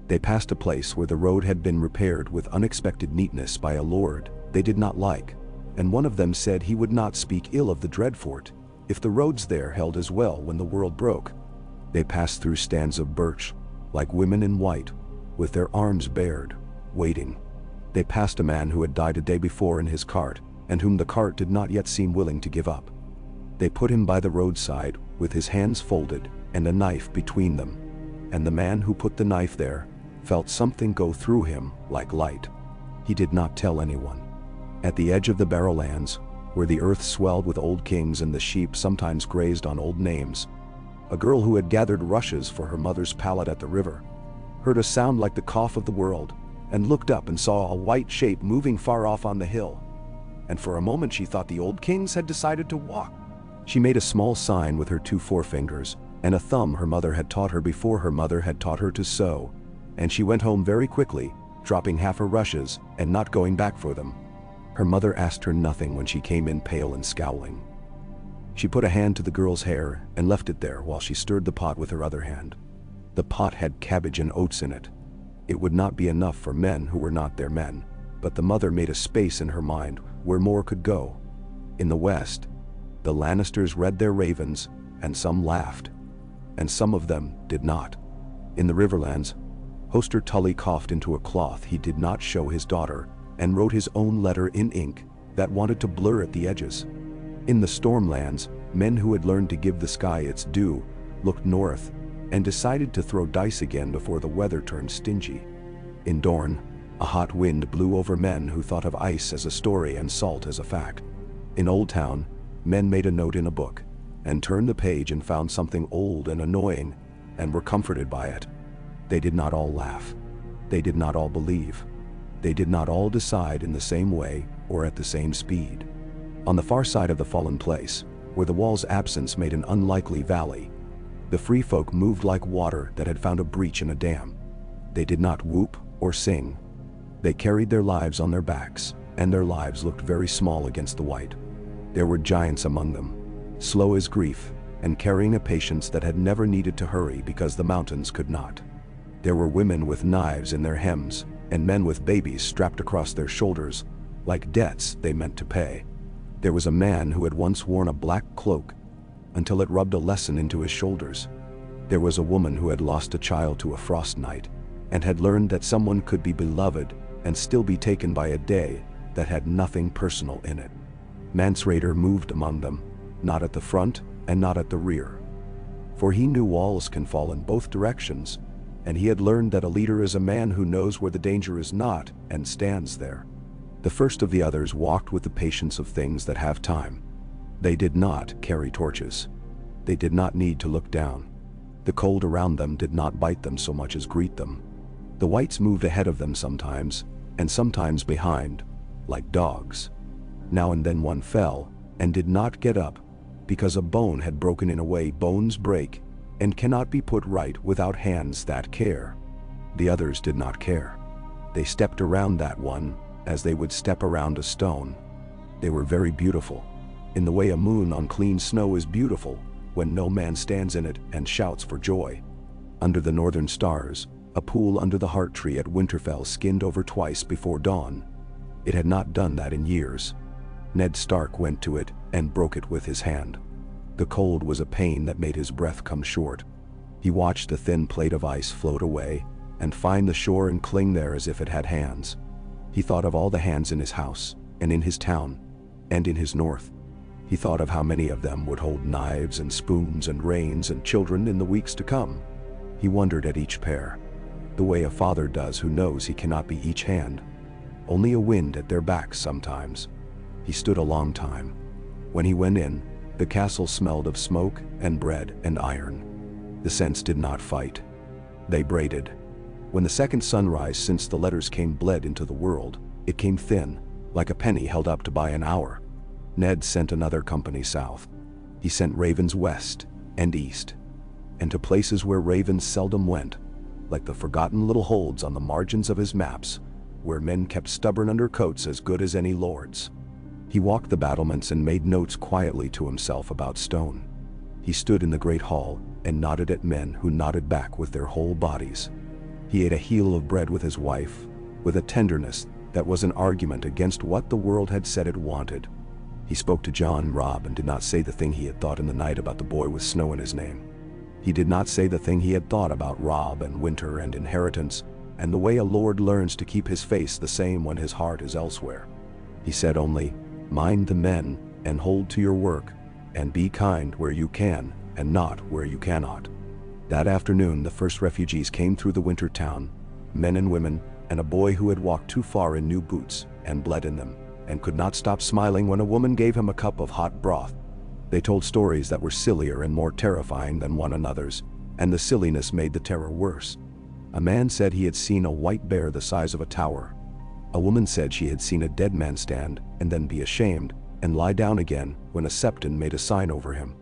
They passed a place where the road had been repaired with unexpected neatness by a lord they did not like, and one of them said he would not speak ill of the Dreadfort if the roads there held as well when the world broke. They passed through stands of birch, like women in white, with their arms bared, waiting. They passed a man who had died a day before in his cart, and whom the cart did not yet seem willing to give up. They put him by the roadside, with his hands folded and a knife between them, and the man who put the knife there felt something go through him like light. He did not tell anyone. At the edge of the Barrowlands, where the earth swelled with old kings and the sheep sometimes grazed on old names, a girl who had gathered rushes for her mother's pallet at the river heard a sound like the cough of the world, and looked up and saw a white shape moving far off on the hill. And for a moment she thought the old kings had decided to walk. She made a small sign with her 2 forefingers and a thumb her mother had taught her before her mother had taught her to sew, and she went home very quickly, dropping half her rushes and not going back for them. Her mother asked her nothing when she came in pale and scowling. She put a hand to the girl's hair and left it there while she stirred the pot with her other hand. The pot had cabbage and oats in it. It would not be enough for men who were not their men, but the mother made a space in her mind where more could go. In the west, the Lannisters read their ravens, and some laughed, and some of them did not. In the Riverlands, Hoster Tully coughed into a cloth he did not show his daughter, and wrote his own letter in ink that wanted to blur at the edges. In the Stormlands, men who had learned to give the sky its due looked north and decided to throw dice again before the weather turned stingy. In Dorne, a hot wind blew over men who thought of ice as a story and salt as a fact. In Old Town, men made a note in a book and turned the page and found something old and annoying and were comforted by it. They did not all laugh. They did not all believe. They did not all decide in the same way or at the same speed. On the far side of the fallen place, where the wall's absence made an unlikely valley, the free folk moved like water that had found a breach in a dam. They did not whoop or sing. They carried their lives on their backs, and their lives looked very small against the white. There were giants among them, slow as grief, and carrying a patience that had never needed to hurry because the mountains could not. There were women with knives in their hems, and men with babies strapped across their shoulders, like debts they meant to pay. There was a man who had once worn a black cloak until it rubbed a lesson into his shoulders. There was a woman who had lost a child to a frost night, and had learned that someone could be beloved and still be taken by a day that had nothing personal in it. Mance Rayder moved among them, not at the front and not at the rear. For he knew walls can fall in both directions, and he had learned that a leader is a man who knows where the danger is not and stands there. The first of the others walked with the patience of things that have time. They did not carry torches. They did not need to look down. The cold around them did not bite them so much as greet them. The whites moved ahead of them sometimes, and sometimes behind, like dogs. Now and then one fell, and did not get up, because a bone had broken in a way bones break, and cannot be put right without hands that care. The others did not care. They stepped around that one, as they would step around a stone. They were very beautiful, in the way a moon on clean snow is beautiful, when no man stands in it and shouts for joy. Under the northern stars, a pool under the heart tree at Winterfell skinned over twice before dawn. It had not done that in years. Ned Stark went to it and broke it with his hand. The cold was a pain that made his breath come short. He watched the thin plate of ice float away and find the shore and cling there as if it had hands. He thought of all the hands in his house, and in his town, and in his north. He thought of how many of them would hold knives and spoons and reins and children in the weeks to come. He wondered at each pair, the way a father does who knows he cannot be each hand, only a wind at their backs sometimes. He stood a long time. When he went in, the castle smelled of smoke and bread and iron. The scents did not fight. They braided. When the second sunrise since the letters came bled into the world, it came thin, like a penny held up to buy an hour. Ned sent another company south. He sent ravens west and east, and to places where ravens seldom went, like the forgotten little holds on the margins of his maps, where men kept stubborn undercoats as good as any lords. He walked the battlements and made notes quietly to himself about stone. He stood in the great hall and nodded at men who nodded back with their whole bodies. He ate a heel of bread with his wife, with a tenderness that was an argument against what the world had said it wanted. He spoke to John Robb and did not say the thing he had thought in the night about the boy with snow in his name. He did not say the thing he had thought about Robb and winter and inheritance, and the way a lord learns to keep his face the same when his heart is elsewhere. He said only, "Mind the men, and hold to your work, and be kind where you can, and not where you cannot." That afternoon the first refugees came through the winter town, men and women, and a boy who had walked too far in new boots, and bled in them, and could not stop smiling when a woman gave him a cup of hot broth. They told stories that were sillier and more terrifying than one another's, and the silliness made the terror worse. A man said he had seen a white bear the size of a tower. A woman said she had seen a dead man stand and then be ashamed and lie down again when a septon made a sign over him.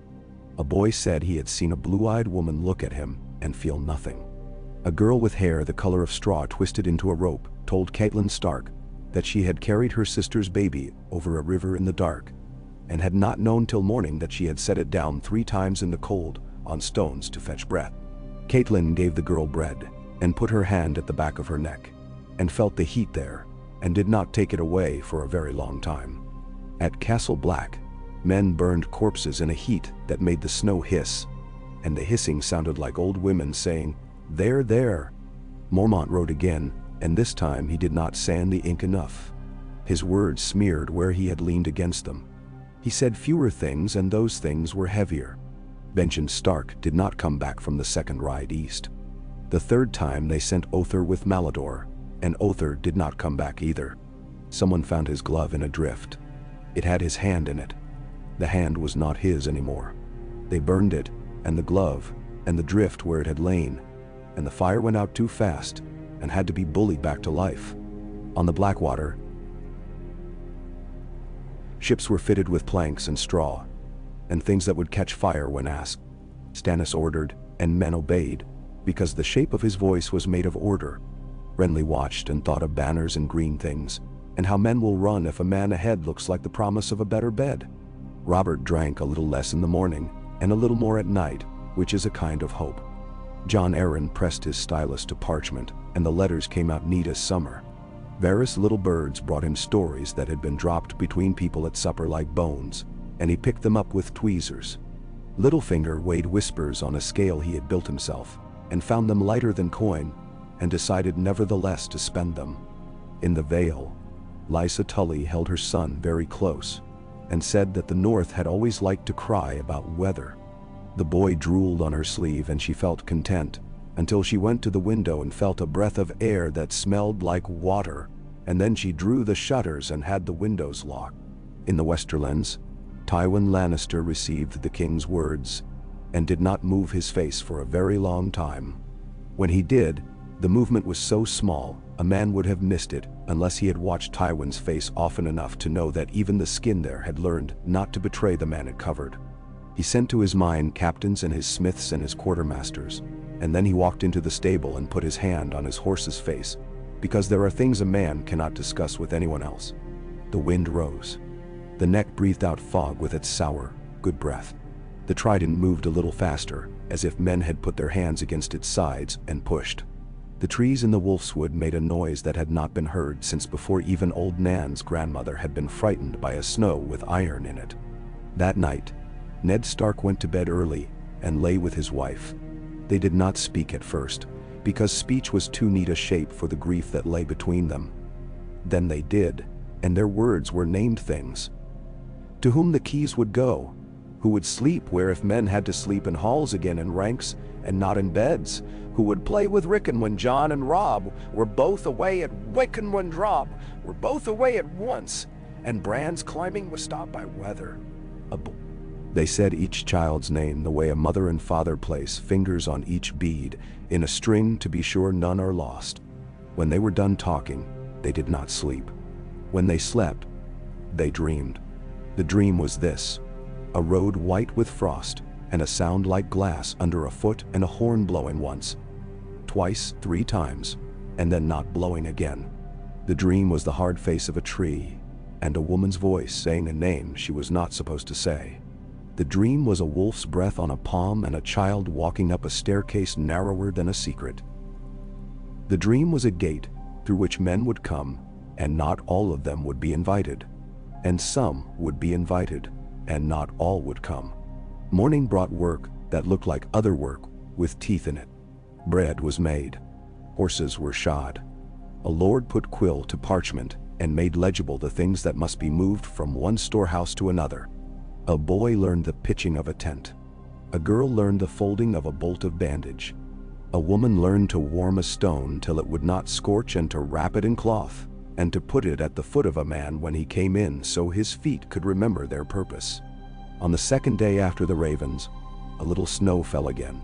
A boy said he had seen a blue-eyed woman look at him and feel nothing. A girl with hair the color of straw twisted into a rope told Catelyn Stark that she had carried her sister's baby over a river in the dark, and had not known till morning that she had set it down 3 times in the cold on stones to fetch breath. Catelyn gave the girl bread and put her hand at the back of her neck, and felt the heat there, and did not take it away for a very long time. At Castle Black, men burned corpses in a heat that made the snow hiss, and the hissing sounded like old women saying, "There, there." Mormont wrote again, and this time he did not sand the ink enough. His words smeared where he had leaned against them. He said fewer things, and those things were heavier. Benjen Stark did not come back from the second ride east. The third time they sent Othar with Malador, and Othar did not come back either. Someone found his glove in a drift. It had his hand in it. The hand was not his anymore. They burned it, and the glove, and the drift where it had lain, and the fire went out too fast, and had to be bullied back to life. On the Blackwater, ships were fitted with planks and straw, and things that would catch fire when asked. Stannis ordered, and men obeyed, because the shape of his voice was made of order. Renly watched and thought of banners and green things, and how men will run if a man ahead looks like the promise of a better bed. Robert drank a little less in the morning, and a little more at night, which is a kind of hope. Jon Arryn pressed his stylus to parchment, and the letters came out neat as summer. Varys' little birds brought him stories that had been dropped between people at supper like bones, and he picked them up with tweezers. Littlefinger weighed whispers on a scale he had built himself, and found them lighter than coin, and decided nevertheless to spend them. In the Vale, Lysa Tully held her son very close, and said that the North had always liked to cry about weather. The boy drooled on her sleeve, and she felt content, until she went to the window and felt a breath of air that smelled like water, and then she drew the shutters and had the windows locked. In the Westerlands, Tywin Lannister received the king's words, and did not move his face for a very long time. When he did, the movement was so small, a man would have missed it unless he had watched Tywin's face often enough to know that even the skin there had learned not to betray the man it covered. He sent to his mind captains and his smiths and his quartermasters, and then he walked into the stable and put his hand on his horse's face, because there are things a man cannot discuss with anyone else. The wind rose. The neck breathed out fog with its sour, good breath. The trident moved a little faster, as if men had put their hands against its sides and pushed. The trees in the Wolfswood made a noise that had not been heard since before even old Nan's grandmother had been frightened by a snow with iron in it. That night, Ned Stark went to bed early and lay with his wife. They did not speak at first, because speech was too neat a shape for the grief that lay between them. Then they did, and their words were named things. To whom the keys would go, who would sleep where if men had to sleep in halls again in ranks and not in beds, who would play with Rickon when John and Rob were both away at Wicken when Rob were both away at once, and Bran's climbing was stopped by weather. They said each child's name the way a mother and father place fingers on each bead in a string to be sure none are lost. When they were done talking, they did not sleep. When they slept, they dreamed. The dream was this: a road white with frost, and a sound like glass under a foot, and a horn blowing once, twice, 3 times, and then not blowing again. The dream was the hard face of a tree, and a woman's voice saying a name she was not supposed to say. The dream was a wolf's breath on a palm and a child walking up a staircase narrower than a secret. The dream was a gate through which men would come, and not all of them would be invited, and some would be invited, and not all would come. Morning brought work that looked like other work with teeth in it. Bread was made. Horses were shod. A lord put quill to parchment and made legible the things that must be moved from one storehouse to another. A boy learned the pitching of a tent. A girl learned the folding of a bolt of bandage. A woman learned to warm a stone till it would not scorch, and to wrap it in cloth, and to put it at the foot of a man when he came in, so his feet could remember their purpose. On the 2nd day after the ravens, a little snow fell again,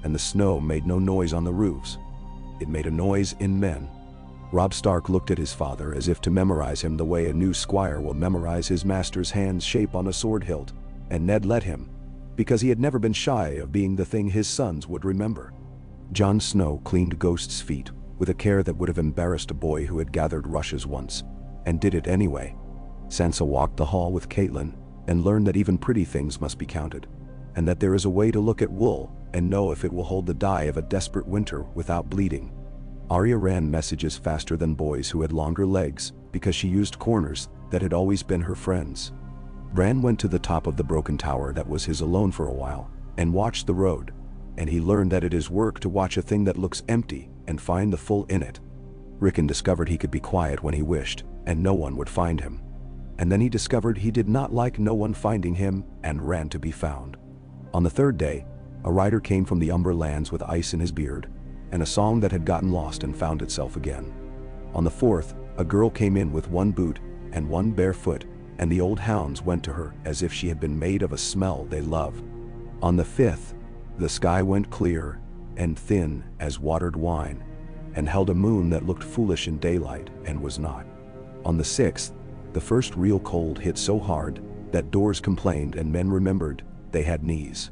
and the snow made no noise on the roofs. It made a noise in men. Robb Stark looked at his father as if to memorize him the way a new squire will memorize his master's hand's shape on a sword hilt, and Ned let him, because he had never been shy of being the thing his sons would remember. Jon Snow cleaned Ghost's feet with a care that would have embarrassed a boy who had gathered rushes once, and did it anyway. Sansa walked the hall with Catelyn, and learned that even pretty things must be counted, and that there is a way to look at wool and know if it will hold the dye of a desperate winter without bleeding. Arya ran messages faster than boys who had longer legs, because she used corners that had always been her friends. Bran went to the top of the broken tower that was his alone for a while, and watched the road, and he learned that it is work to watch a thing that looks empty and find the full in it. Rickon discovered he could be quiet when he wished, and no one would find him. And then he discovered he did not like no one finding him, and ran to be found. On the 3rd day, a rider came from the Umber lands with ice in his beard, and a song that had gotten lost and found itself again. On the 4th, a girl came in with 1 boot and 1 bare foot, and the old hounds went to her as if she had been made of a smell they loved. On the 5th, the sky went clear and thin as watered wine, and held a moon that looked foolish in daylight and was not. On the 6th, the first real cold hit so hard that doors complained and men remembered they had knees.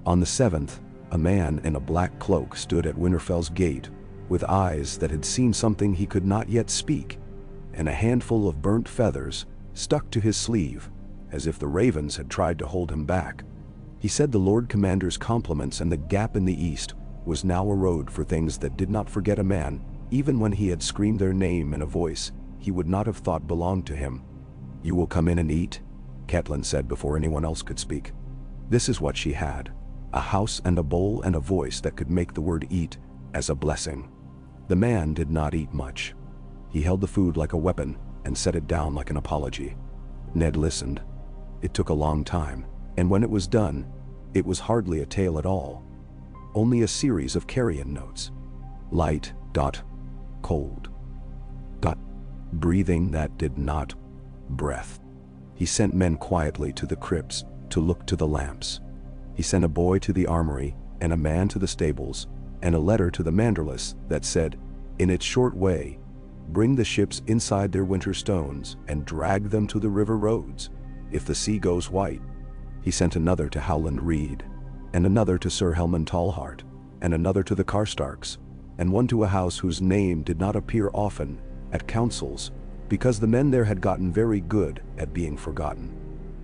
On the 7th, a man in a black cloak stood at Winterfell's gate, with eyes that had seen something he could not yet speak, and a handful of burnt feathers stuck to his sleeve, as if the ravens had tried to hold him back. He said the Lord Commander's compliments, and the gap in the east was now a road for things that did not forget a man, even when he had screamed their name in a voice he would not have thought belonged to him. "You will come in and eat," Catelyn said before anyone else could speak. This is what she had: a house and a bowl and a voice that could make the word eat as a blessing. The man did not eat much. He held the food like a weapon and set it down like an apology. Ned listened. It took a long time, and when it was done, it was hardly a tale at all. Only a series of carrion notes. Light, dot, cold, dot, breathing that did not, breath. He sent men quietly to the crypts to look to the lamps. He sent a boy to the armory, and a man to the stables, and a letter to the Manderless that said, in its short way, bring the ships inside their winter stones and drag them to the river roads, if the sea goes white. He sent another to Howland Reed, and another to Sir Helman Tallheart, and another to the Karstarks, and one to a house whose name did not appear often at councils, because the men there had gotten very good at being forgotten.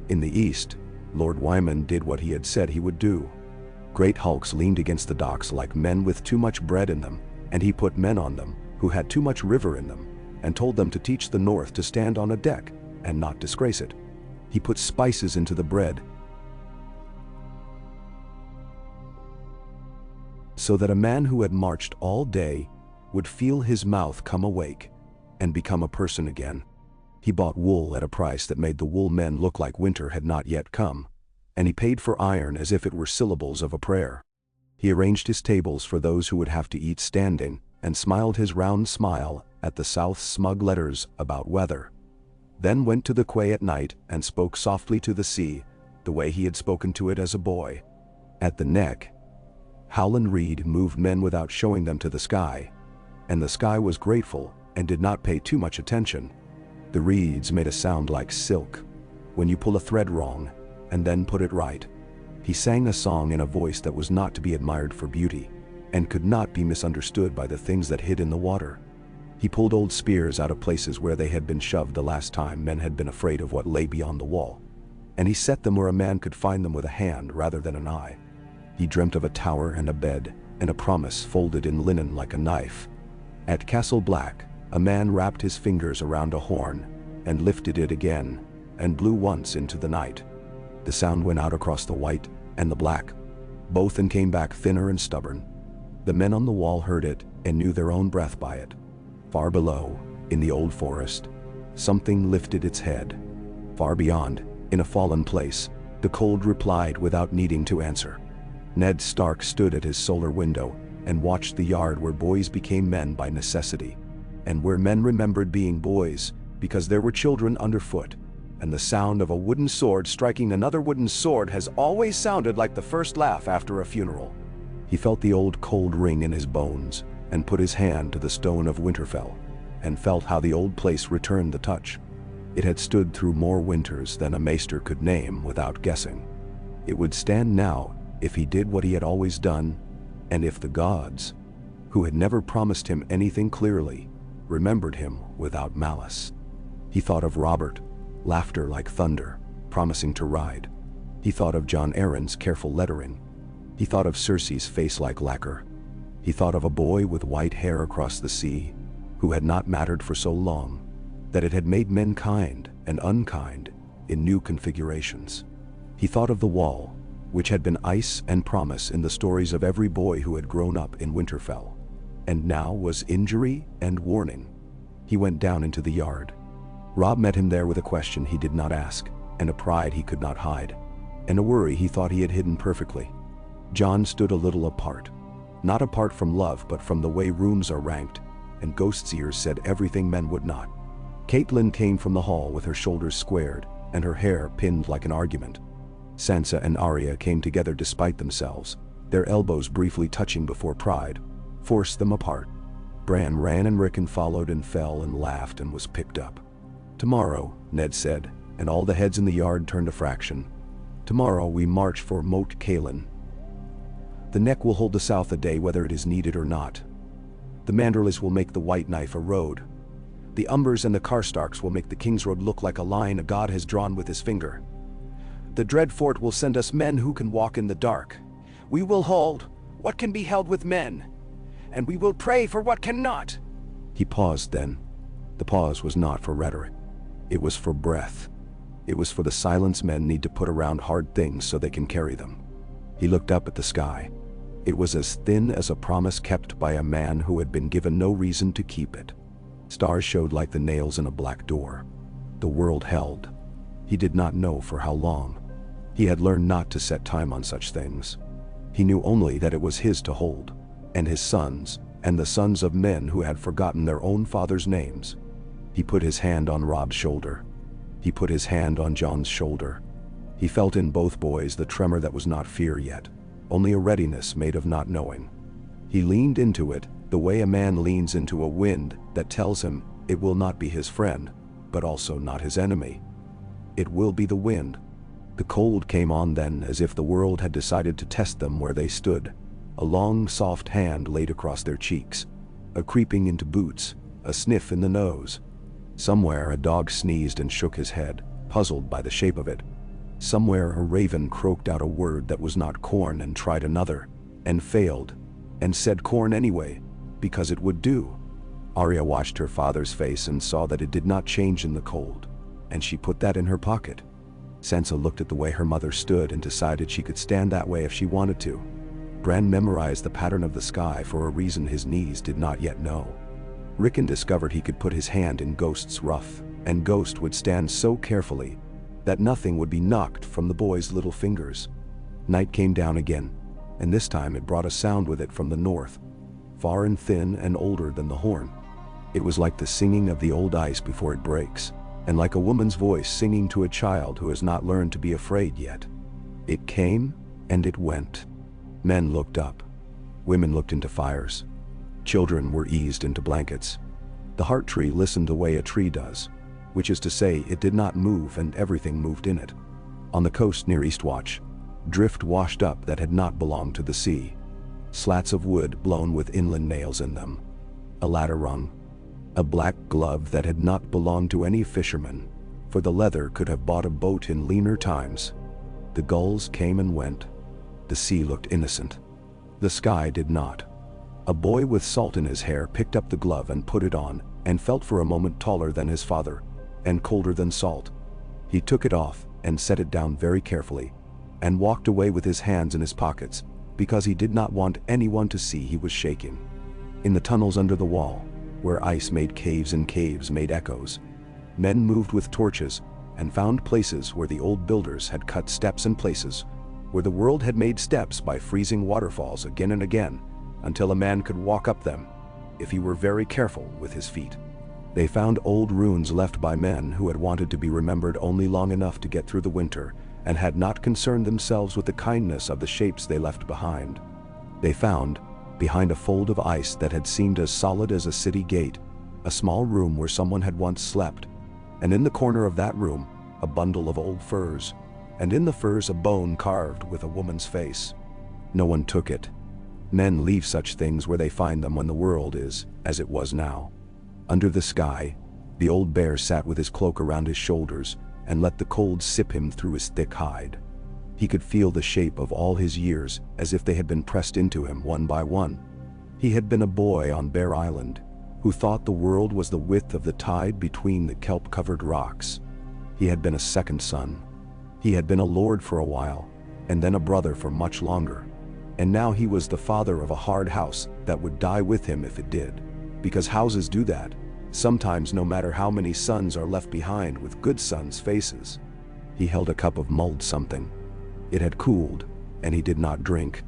In the east, Lord Wyman did what he had said he would do. Great hulks leaned against the docks like men with too much bread in them, and he put men on them who had too much river in them, and told them to teach the north to stand on a deck and not disgrace it. He put spices into the bread, so that a man who had marched all day would feel his mouth come awake and become a person again. He bought wool at a price that made the wool men look like winter had not yet come, and he paid for iron as if it were syllables of a prayer. He arranged his tables for those who would have to eat standing, and smiled his round smile at the South's smug letters about weather. Then went to the quay at night and spoke softly to the sea, the way he had spoken to it as a boy. At the Neck, Howland Reed moved men without showing them to the sky, and the sky was grateful and did not pay too much attention. The reeds made a sound like silk, when you pull a thread wrong and then put it right. He sang a song in a voice that was not to be admired for beauty, and could not be misunderstood by the things that hid in the water. He pulled old spears out of places where they had been shoved the last time men had been afraid of what lay beyond the wall, and he set them where a man could find them with a hand rather than an eye. He dreamt of a tower and a bed, and a promise folded in linen like a knife. At Castle Black, a man wrapped his fingers around a horn, and lifted it again, and blew once into the night. The sound went out across the white and the black, both, and came back thinner and stubborn. The men on the wall heard it and knew their own breath by it. Far below, in the old forest, something lifted its head. Far beyond, in a fallen place, the cold replied without needing to answer. Ned Stark stood at his solar window and watched the yard where boys became men by necessity, and where men remembered being boys because there were children underfoot, and the sound of a wooden sword striking another wooden sword has always sounded like the first laugh after a funeral. He felt the old cold ring in his bones, and put his hand to the stone of Winterfell, and felt how the old place returned the touch. It had stood through more winters than a maester could name without guessing. It would stand now if he did what he had always done, and if the gods, who had never promised him anything clearly, remembered him without malice. He thought of Robert, laughter like thunder, promising to ride. He thought of Jon Arryn's careful lettering. He thought of Cersei's face like lacquer. He thought of a boy with white hair across the sea, who had not mattered for so long, that it had made men kind and unkind in new configurations. He thought of the wall, which had been ice and promise in the stories of every boy who had grown up in Winterfell, and now was injury and warning. He went down into the yard. Robb met him there with a question he did not ask, and a pride he could not hide, and a worry he thought he had hidden perfectly. Jon stood a little apart, not apart from love but from the way rooms are ranked, and Ghost's ears said everything men would not. Catelyn came from the hall with her shoulders squared and her hair pinned like an argument. Sansa and Arya came together despite themselves, their elbows briefly touching before pride forced them apart. Bran ran and Rickon followed and fell and laughed and was picked up. "Tomorrow," Ned said, and all the heads in the yard turned a fraction. "Tomorrow we march for Moat Cailin. The Neck will hold the south a day whether it is needed or not. The Manderlys will make the White Knife a road. The Umbers and the Karstarks will make the King's Road look like a line a god has drawn with his finger. The Dread Fort will send us men who can walk in the dark. We will hold what can be held with men, and we will pray for what cannot." He paused then. The pause was not for rhetoric. It was for breath. It was for the silence men need to put around hard things so they can carry them. He looked up at the sky. It was as thin as a promise kept by a man who had been given no reason to keep it. Stars showed like the nails in a black door. The world held. He did not know for how long. He had learned not to set time on such things. He knew only that it was his to hold, and his sons, and the sons of men who had forgotten their own fathers' names. He put his hand on Robb's shoulder. He put his hand on Jon's shoulder. He felt in both boys the tremor that was not fear yet, only a readiness made of not knowing. He leaned into it the way a man leans into a wind that tells him it will not be his friend, but also not his enemy. It will be the wind. The cold came on then as if the world had decided to test them where they stood. A long, soft hand laid across their cheeks, a creeping into boots, a sniff in the nose. Somewhere a dog sneezed and shook his head, puzzled by the shape of it. Somewhere a raven croaked out a word that was not corn and tried another, and failed, and said corn anyway, because it would do. Arya watched her father's face and saw that it did not change in the cold, and she put that in her pocket. Sansa looked at the way her mother stood and decided she could stand that way if she wanted to. Bran memorized the pattern of the sky for a reason his knees did not yet know. Rickon discovered he could put his hand in Ghost's ruff, and Ghost would stand so carefully that nothing would be knocked from the boy's little fingers. Night came down again, and this time it brought a sound with it from the north, far and thin and older than the horn. It was like the singing of the old ice before it breaks, and like a woman's voice singing to a child who has not learned to be afraid yet. It came, and it went. Men looked up. Women looked into fires. Children were eased into blankets. The heart tree listened the way a tree does, which is to say it did not move and everything moved in it. On the coast near Eastwatch, drift washed up that had not belonged to the sea. Slats of wood blown with inland nails in them. A ladder rung. A black glove that had not belonged to any fisherman, for the leather could have bought a boat in leaner times. The gulls came and went. The sea looked innocent. The sky did not. A boy with salt in his hair picked up the glove and put it on, and felt for a moment taller than his father, and colder than salt. He took it off and set it down very carefully, and walked away with his hands in his pockets, because he did not want anyone to see he was shaking. In the tunnels under the wall, where ice made caves and caves made echoes, men moved with torches and found places where the old builders had cut steps and places where the world had made steps by freezing waterfalls again and again until a man could walk up them if he were very careful with his feet. They found old runes left by men who had wanted to be remembered only long enough to get through the winter and had not concerned themselves with the kindness of the shapes they left behind. They found, behind a fold of ice that had seemed as solid as a city gate, a small room where someone had once slept, and in the corner of that room, a bundle of old furs, and in the furs a bone carved with a woman's face. No one took it. Men leave such things where they find them when the world is as it was now. Under the sky, the old bear sat with his cloak around his shoulders and let the cold sip him through his thick hide. He could feel the shape of all his years as if they had been pressed into him one by one. He had been a boy on Bear Island, who thought the world was the width of the tide between the kelp-covered rocks. He had been a second son. He had been a lord for a while, and then a brother for much longer. And now he was the father of a hard house that would die with him if it did. Because houses do that, sometimes no matter how many sons are left behind with good sons' faces. He held a cup of mulled something. It had cooled, and he did not drink.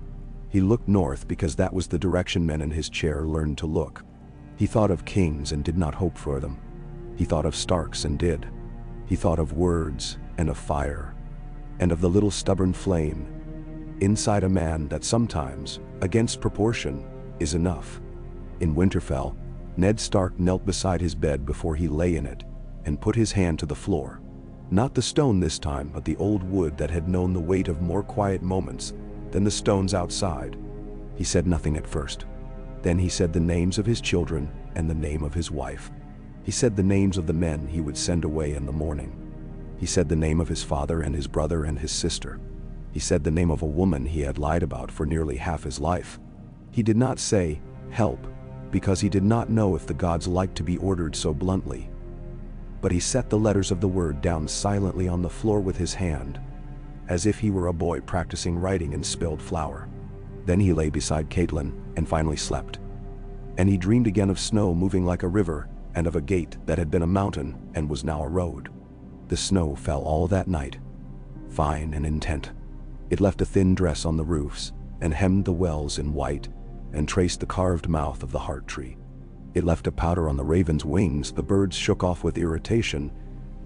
He looked north because that was the direction men in his chair learned to look. He thought of kings and did not hope for them. He thought of Starks and did. He thought of words and of fire, and of the little stubborn flame inside a man that sometimes, against proportion, is enough. In Winterfell, Ned Stark knelt beside his bed before he lay in it, and put his hand to the floor. Not the stone this time, but the old wood that had known the weight of more quiet moments than the stones outside. He said nothing at first. Then he said the names of his children and the name of his wife. He said the names of the men he would send away in the morning. He said the name of his father and his brother and his sister. He said the name of a woman he had lied about for nearly half his life. He did not say, "Help," because he did not know if the gods liked to be ordered so bluntly. But he set the letters of the word down silently on the floor with his hand, as if he were a boy practicing writing in spilled flour. Then he lay beside Catelyn and finally slept. And he dreamed again of snow moving like a river, and of a gate that had been a mountain and was now a road. The snow fell all that night, fine and intent. It left a thin dress on the roofs, and hemmed the wells in white, and traced the carved mouth of the heart tree. It left a powder on the raven's wings the birds shook off with irritation,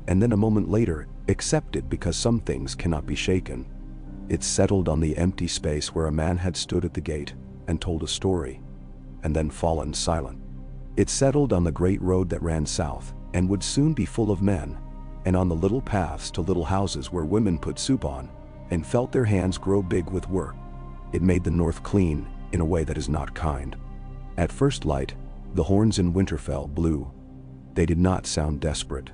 and then a moment later accepted because some things cannot be shaken. It settled on the empty space where a man had stood at the gate and told a story, and then fallen silent. It settled on the great road that ran south and would soon be full of men, and on the little paths to little houses where women put soup on and felt their hands grow big with work. It made the north clean in a way that is not kind. At first light, the horns in Winterfell blew. They did not sound desperate.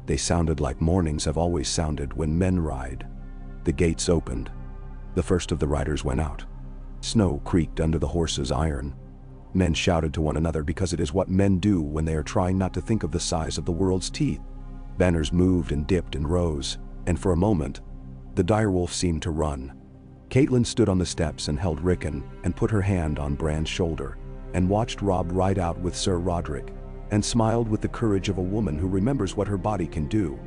They sounded like mornings have always sounded when men ride. The gates opened. The first of the riders went out. Snow creaked under the horses' iron. Men shouted to one another because it is what men do when they are trying not to think of the size of the world's teeth. Banners moved and dipped and rose, and for a moment, the direwolf seemed to run. Caitlin stood on the steps and held Rickon and put her hand on Bran's shoulder and watched Robb ride out with Sir Roderick and smiled with the courage of a woman who remembers what her body can do.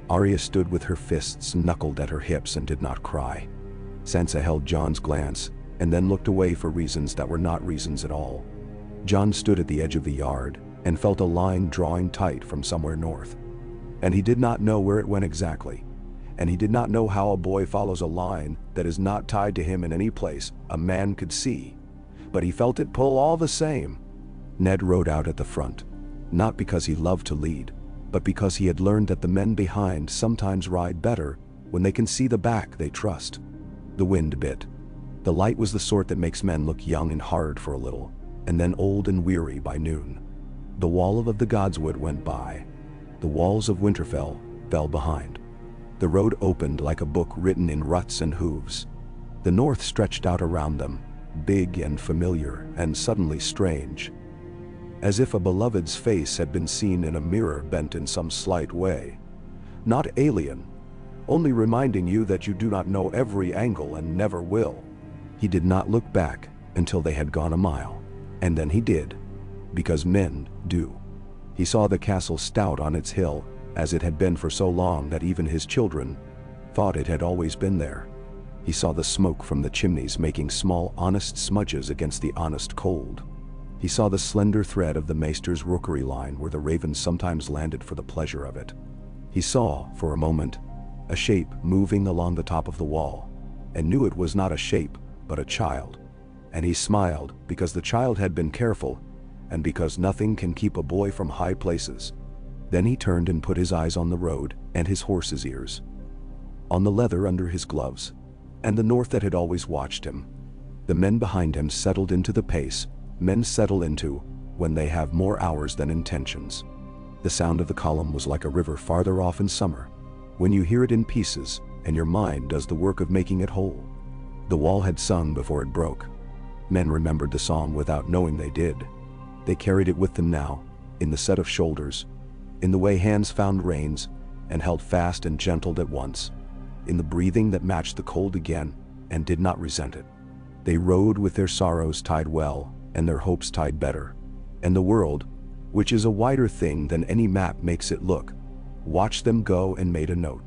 Arya stood with her fists knuckled at her hips and did not cry. Sansa held Jon's glance and then looked away for reasons that were not reasons at all. Jon stood at the edge of the yard and felt a line drawing tight from somewhere north. And he did not know where it went exactly. And he did not know how a boy follows a line that is not tied to him in any place a man could see. But he felt it pull all the same. Ned rode out at the front, not because he loved to lead, but because he had learned that the men behind sometimes ride better when they can see the back they trust. The wind bit. The light was the sort that makes men look young and hard for a little, and then old and weary by noon. The wall of the Godswood went by. The walls of Winterfell fell behind. The road opened like a book written in ruts and hooves. The north stretched out around them, big and familiar and suddenly strange, as if a beloved's face had been seen in a mirror bent in some slight way. Not alien, only reminding you that you do not know every angle and never will. He did not look back until they had gone a mile, and then he did, because men do. He saw the castle stout on its hill, as it had been for so long that even his children thought it had always been there. He saw the smoke from the chimneys making small honest smudges against the honest cold. He saw the slender thread of the maester's rookery line where the ravens sometimes landed for the pleasure of it. He saw, for a moment, a shape moving along the top of the wall, and knew it was not a shape, but a child. And he smiled because the child had been careful, and because nothing can keep a boy from high places. Then he turned and put his eyes on the road and his horse's ears, on the leather under his gloves, and the north that had always watched him. The men behind him settled into the pace men settle into when they have more hours than intentions. The sound of the column was like a river farther off in summer, when you hear it in pieces and your mind does the work of making it whole. The wall had sung before it broke. Men remembered the song without knowing they did. They carried it with them now, in the set of shoulders, in the way hands found reins and held fast and gentled at once, in the breathing that matched the cold again and did not resent it. They rode with their sorrows tied well and their hopes tied better, and the world, which is a wider thing than any map makes it look, watched them go and made a note.